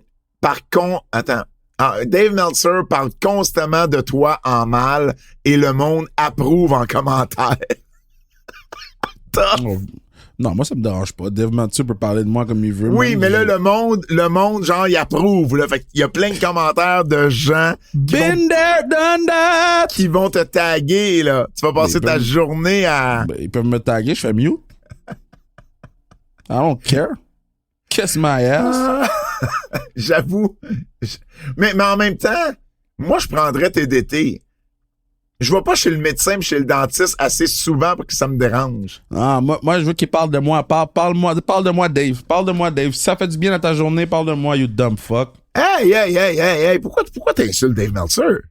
Meltzer parle constamment de toi en mal et le monde approuve en commentaire. Non, moi, ça me dérange pas. Dave Meltzer peut parler de moi comme il veut. Oui, mais là, le monde, genre, il approuve, là. Fait qu'il y a plein de commentaires de gens Been there, done that! qui vont te taguer, là. Tu vas passer ta journée à... Ben, ils peuvent me taguer, je fais mute. I don't care. Kiss my ass. J'avoue. Mais en même temps, moi, je prendrais TDT. Je vais pas chez le médecin et chez le dentiste assez souvent pour que ça me dérange. Ah, moi, je veux qu'il parle de moi. Parle de moi, Dave. Parle de moi, Dave. Si ça fait du bien dans ta journée, parle de moi, you dumb fuck. Hey. Pourquoi t'insultes Dave Meltzer?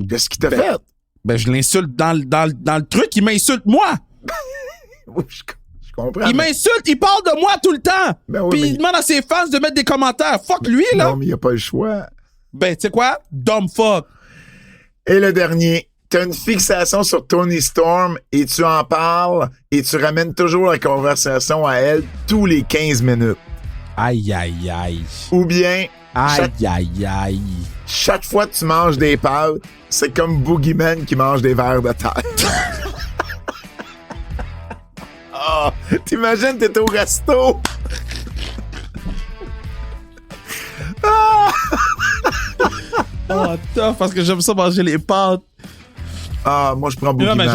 Qu'est-ce qu'il t'a fait? Ben, je l'insulte dans le truc, il m'insulte moi. Oui, je comprends. Il m'insulte, il parle de moi tout le temps. Ben oui, puis mais... il demande à ses fans de mettre des commentaires. Fuck lui, là. Non, mais il n'y a pas le choix. Ben, tu sais quoi? Dumb fuck. Et le dernier. T'as une fixation sur Toni Storm et tu en parles et tu ramènes toujours la conversation à elle tous les 15 minutes. Aïe, aïe, aïe. Ou bien... Aïe. Chaque fois que tu manges des pâtes, c'est comme Boogeyman qui mange des vers de terre. Oh, t'imagines, t'es au resto. Oh, tough, parce que j'aime ça manger les pâtes. Ah, moi, je prends Boogeyman. Non, mais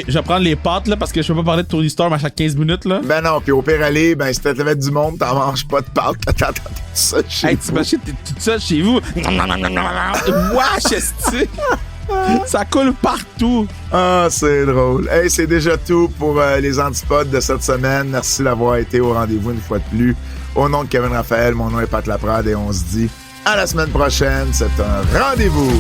je vais prendre les pâtes, là, parce que je peux pas parler de Toni Storm à chaque 15 minutes, là. Ben non, puis au pire aller, ben si t'avais du monde, t'en manges pas de pâtes. T'attends tout ça chez hey, vous. t'imagines, t'es toute seule chez vous. Wesh, est-ce ça coule partout. Ah, c'est drôle. Hey, c'est déjà tout pour les antipodes de cette semaine. Merci d'avoir été au rendez-vous une fois de plus. Au nom de Kevin Raphaël, mon nom est Pat Laprade et on se dit à la semaine prochaine. C'est un rendez-vous.